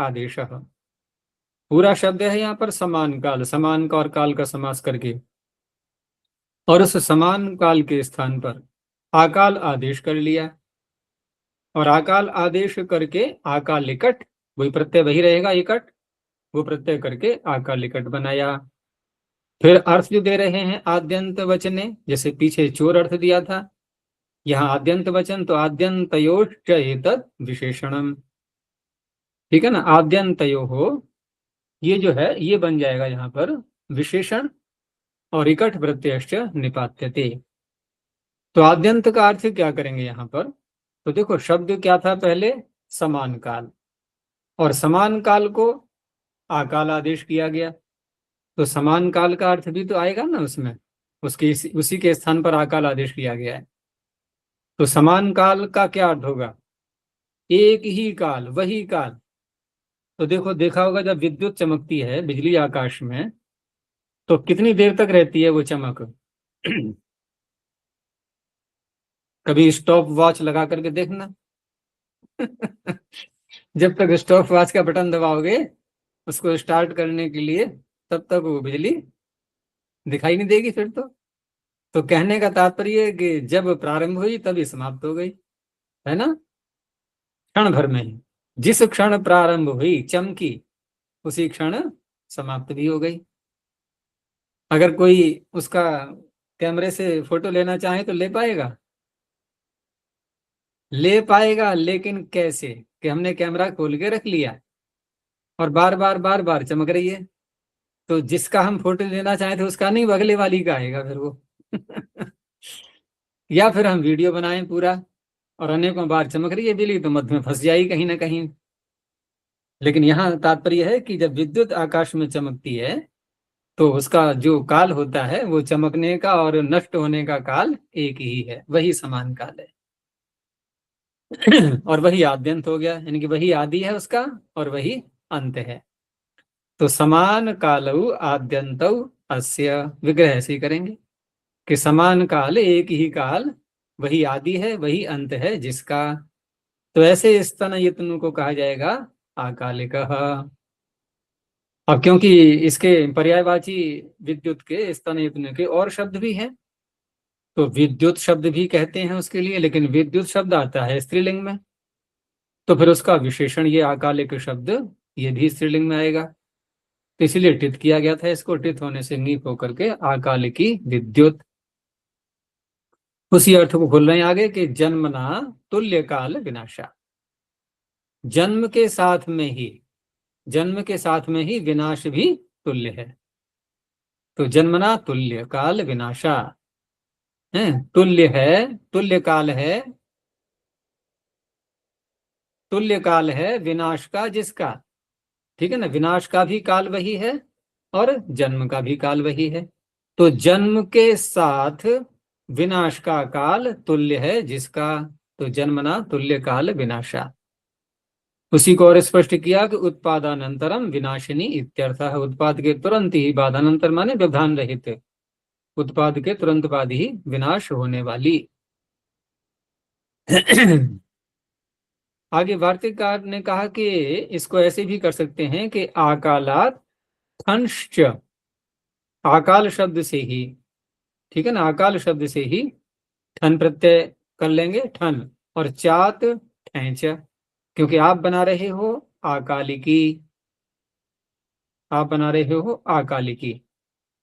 A: आदेश। पूरा शब्द है यहाँ पर समान काल, समान का और काल का समास करके, और उस समान काल के स्थान पर आकाल आदेश कर लिया, और आकाल आदेश करके आकालिकट, वही प्रत्यय वही रहेगा इकट, वो प्रत्यय करके आकालिकट बनाया। फिर अर्थ जो दे रहे हैं आद्यंत वचने, जैसे पीछे चोर अर्थ दिया था, यहाँ आद्यंत वचन, तो आद्यंतयोश्च एतत् विशेषणम। ठीक है ना, आद्यंतयो हो, ये जो है ये बन जाएगा यहाँ पर विशेषण, और इकट प्रत्ययश्च निपात्यते। तो आद्यंत का अर्थ क्या करेंगे यहाँ पर? तो देखो शब्द क्या था पहले, समान काल, और समान काल को आकाल आदेश किया गया, तो समान काल का अर्थ भी तो आएगा ना उसमें, उसके उसी के स्थान पर आकाल आदेश किया गया है। तो समान काल का क्या अर्थ होगा? एक ही काल, वही काल। तो देखो देखा होगा जब विद्युत चमकती है, बिजली आकाश में, तो कितनी देर तक रहती है वो चमक? कभी स्टॉप वॉच लगा करके देखना। जब तक स्टॉप वॉच का बटन दबाओगे उसको स्टार्ट करने के लिए, तब तक वो बिजली दिखाई नहीं देगी फिर तो कहने का तात्पर्य है कि जब प्रारंभ हुई तभी समाप्त हो गई, है ना, क्षण भर में ही। जिस क्षण प्रारंभ हुई चमकी, उसी क्षण समाप्त भी हो गई। अगर कोई उसका कैमरे से फोटो लेना चाहे तो ले पाएगा? ले पाएगा, लेकिन कैसे? कि हमने कैमरा खोल के रख लिया और बार बार चमक रही है, तो जिसका हम फोटो लेना चाहे थे उसका नहीं, अगले वाली का आएगा फिर वो। या फिर हम वीडियो बनाएं पूरा और अनेकों बार चमक रही है बिजली, तो मध्य में फंस जाएगी कहीं ना कहीं। लेकिन यहाँ तात्पर्य है कि जब विद्युत आकाश में चमकती है तो उसका जो काल होता है वो चमकने का और नष्ट होने का काल एक ही है, वही समान काल है। और वही आद्यंत हो गया, यानी कि वही आदि है उसका और वही अंत है। तो समान कालौ आद्यंतौ अस्य, विग्रह ऐसे ही करेंगे कि समान काल, एक ही काल, वही आदि है वही अंत है जिसका। तो ऐसे स्तन यत्न को कहा जाएगा आकालिक। अब क्योंकि इसके पर्यायवाची विद्युत के स्तन यत्न के और शब्द भी हैं, तो विद्युत शब्द भी कहते हैं उसके लिए, लेकिन विद्युत शब्द आता है स्त्रीलिंग में, तो फिर उसका विशेषण ये आकालिक शब्द ये भी स्त्रीलिंग में आएगा। तो इसीलिए टित किया गया था इसको, टित होने से नीप होकर के आकालिकी विद्युत। उसी अर्थ को खोल रहे हैं आगे कि जन्मना तुल्य काल विनाशा। जन्म के साथ में ही, जन्म के साथ में ही विनाश भी तुल्य है। तो जन्मना तुल्य काल विनाशा है, तुल्य है, तुल्य काल है, तुल्य काल है विनाश का जिसका। ठीक है ना, विनाश का भी काल वही है और जन्म का भी काल वही है। तो जन्म के साथ विनाश का काल तुल्य है जिसका, तो जन्मना तुल्य काल विनाशा। उसी को और स्पष्ट किया कि उत्पादानंतरम विनाशिनी इत्यर्थः। उत्पाद के तुरंत ही बाद, अनंतर माने व्यवधान रहित, उत्पाद के तुरंत बाद ही विनाश होने वाली। आगे वार्तिककार ने कहा कि इसको ऐसे भी कर सकते हैं कि आकालात ठंश्च, आकाल शब्द से ही, ठीक है ना, आकाल शब्द से ही ठन प्रत्यय कर लेंगे, ठन, और चात ठैंच, क्योंकि आप बना रहे हो आकालिकी, आप बना रहे हो आकालिकी,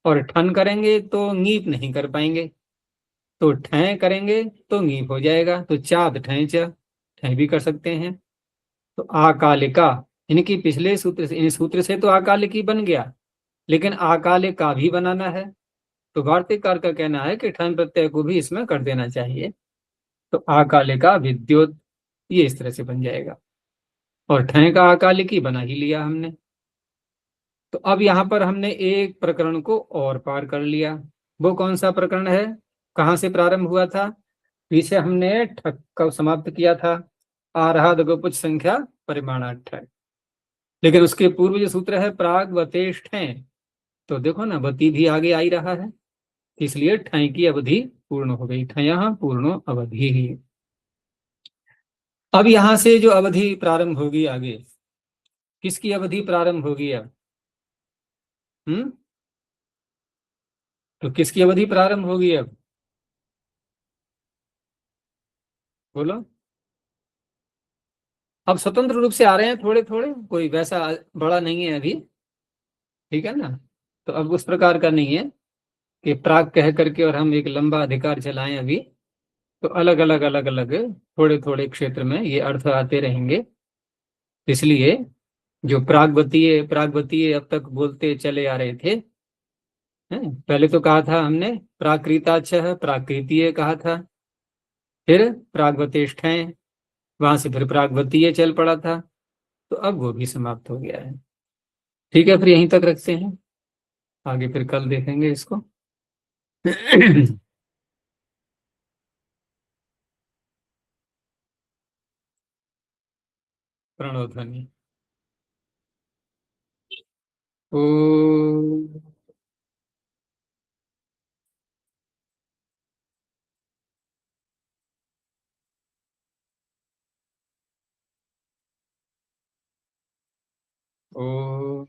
A: और ठन करेंगे तो ङीप नहीं कर पाएंगे, तो ठै करेंगे तो ङीप हो जाएगा, तो चात ठैंच, ठै भी कर सकते हैं। तो आकालिका, इनकी पिछले सूत्र से, इन सूत्र से तो आकालिकी बन गया, लेकिन आकालिका भी बनाना है, तो वार्तिककार का कहना है कि ठन प्रत्यय को भी इसमें कर देना चाहिए, तो अकालिका विद्युत, ये इस तरह से बन जाएगा। और ठय का अकालिक ही बना ही लिया हमने। तो अब यहां पर हमने एक प्रकरण को और पार कर लिया। वो कौन सा प्रकरण है, कहां से प्रारंभ हुआ था? पीछे हमने ठक का समाप्त किया था, आरहा दगोपुच संख्या परिमाणाठ। लेकिन उसके पूर्व जो सूत्र है प्राग वतेष्ठ, तो देखो ना वती भी आगे आ ही रहा है, इसलिए ठय की अवधि पूर्ण हो गई, ठय पूर्णो अवधि ही। अब यहां से जो अवधि प्रारंभ होगी आगे, किसकी अवधि प्रारंभ होगी अब? तो किसकी अवधि प्रारंभ होगी अब, बोलो। अब स्वतंत्र रूप से आ रहे हैं थोड़े थोड़े, कोई वैसा बड़ा नहीं है अभी, ठीक है ना। तो अब उस प्रकार का नहीं है कि प्राग कह करके और हम एक लंबा अधिकार चलाएं अभी। तो अलग अलग अलग अलग थोड़े थोड़े क्षेत्र में ये अर्थ आते रहेंगे। इसलिए जो प्रागवतीय प्रागवतीय अब तक बोलते चले आ रहे थे, हैं? पहले तो कहा था हमने प्राकृताच, प्राकृतीय कहा था, फिर प्रागवतिष्ठ, वहां से फिर प्रागवतीय चल पड़ा था। तो अब वो भी समाप्त हो गया है। ठीक है, फिर यहीं तक रखते हैं, आगे फिर कल देखेंगे इसको। प्रणव ध्वनि। ओ ओ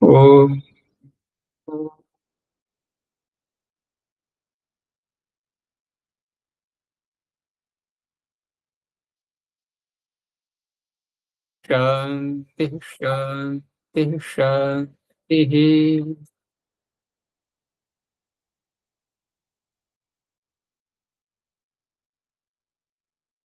A: ओ शांति शांति शांति।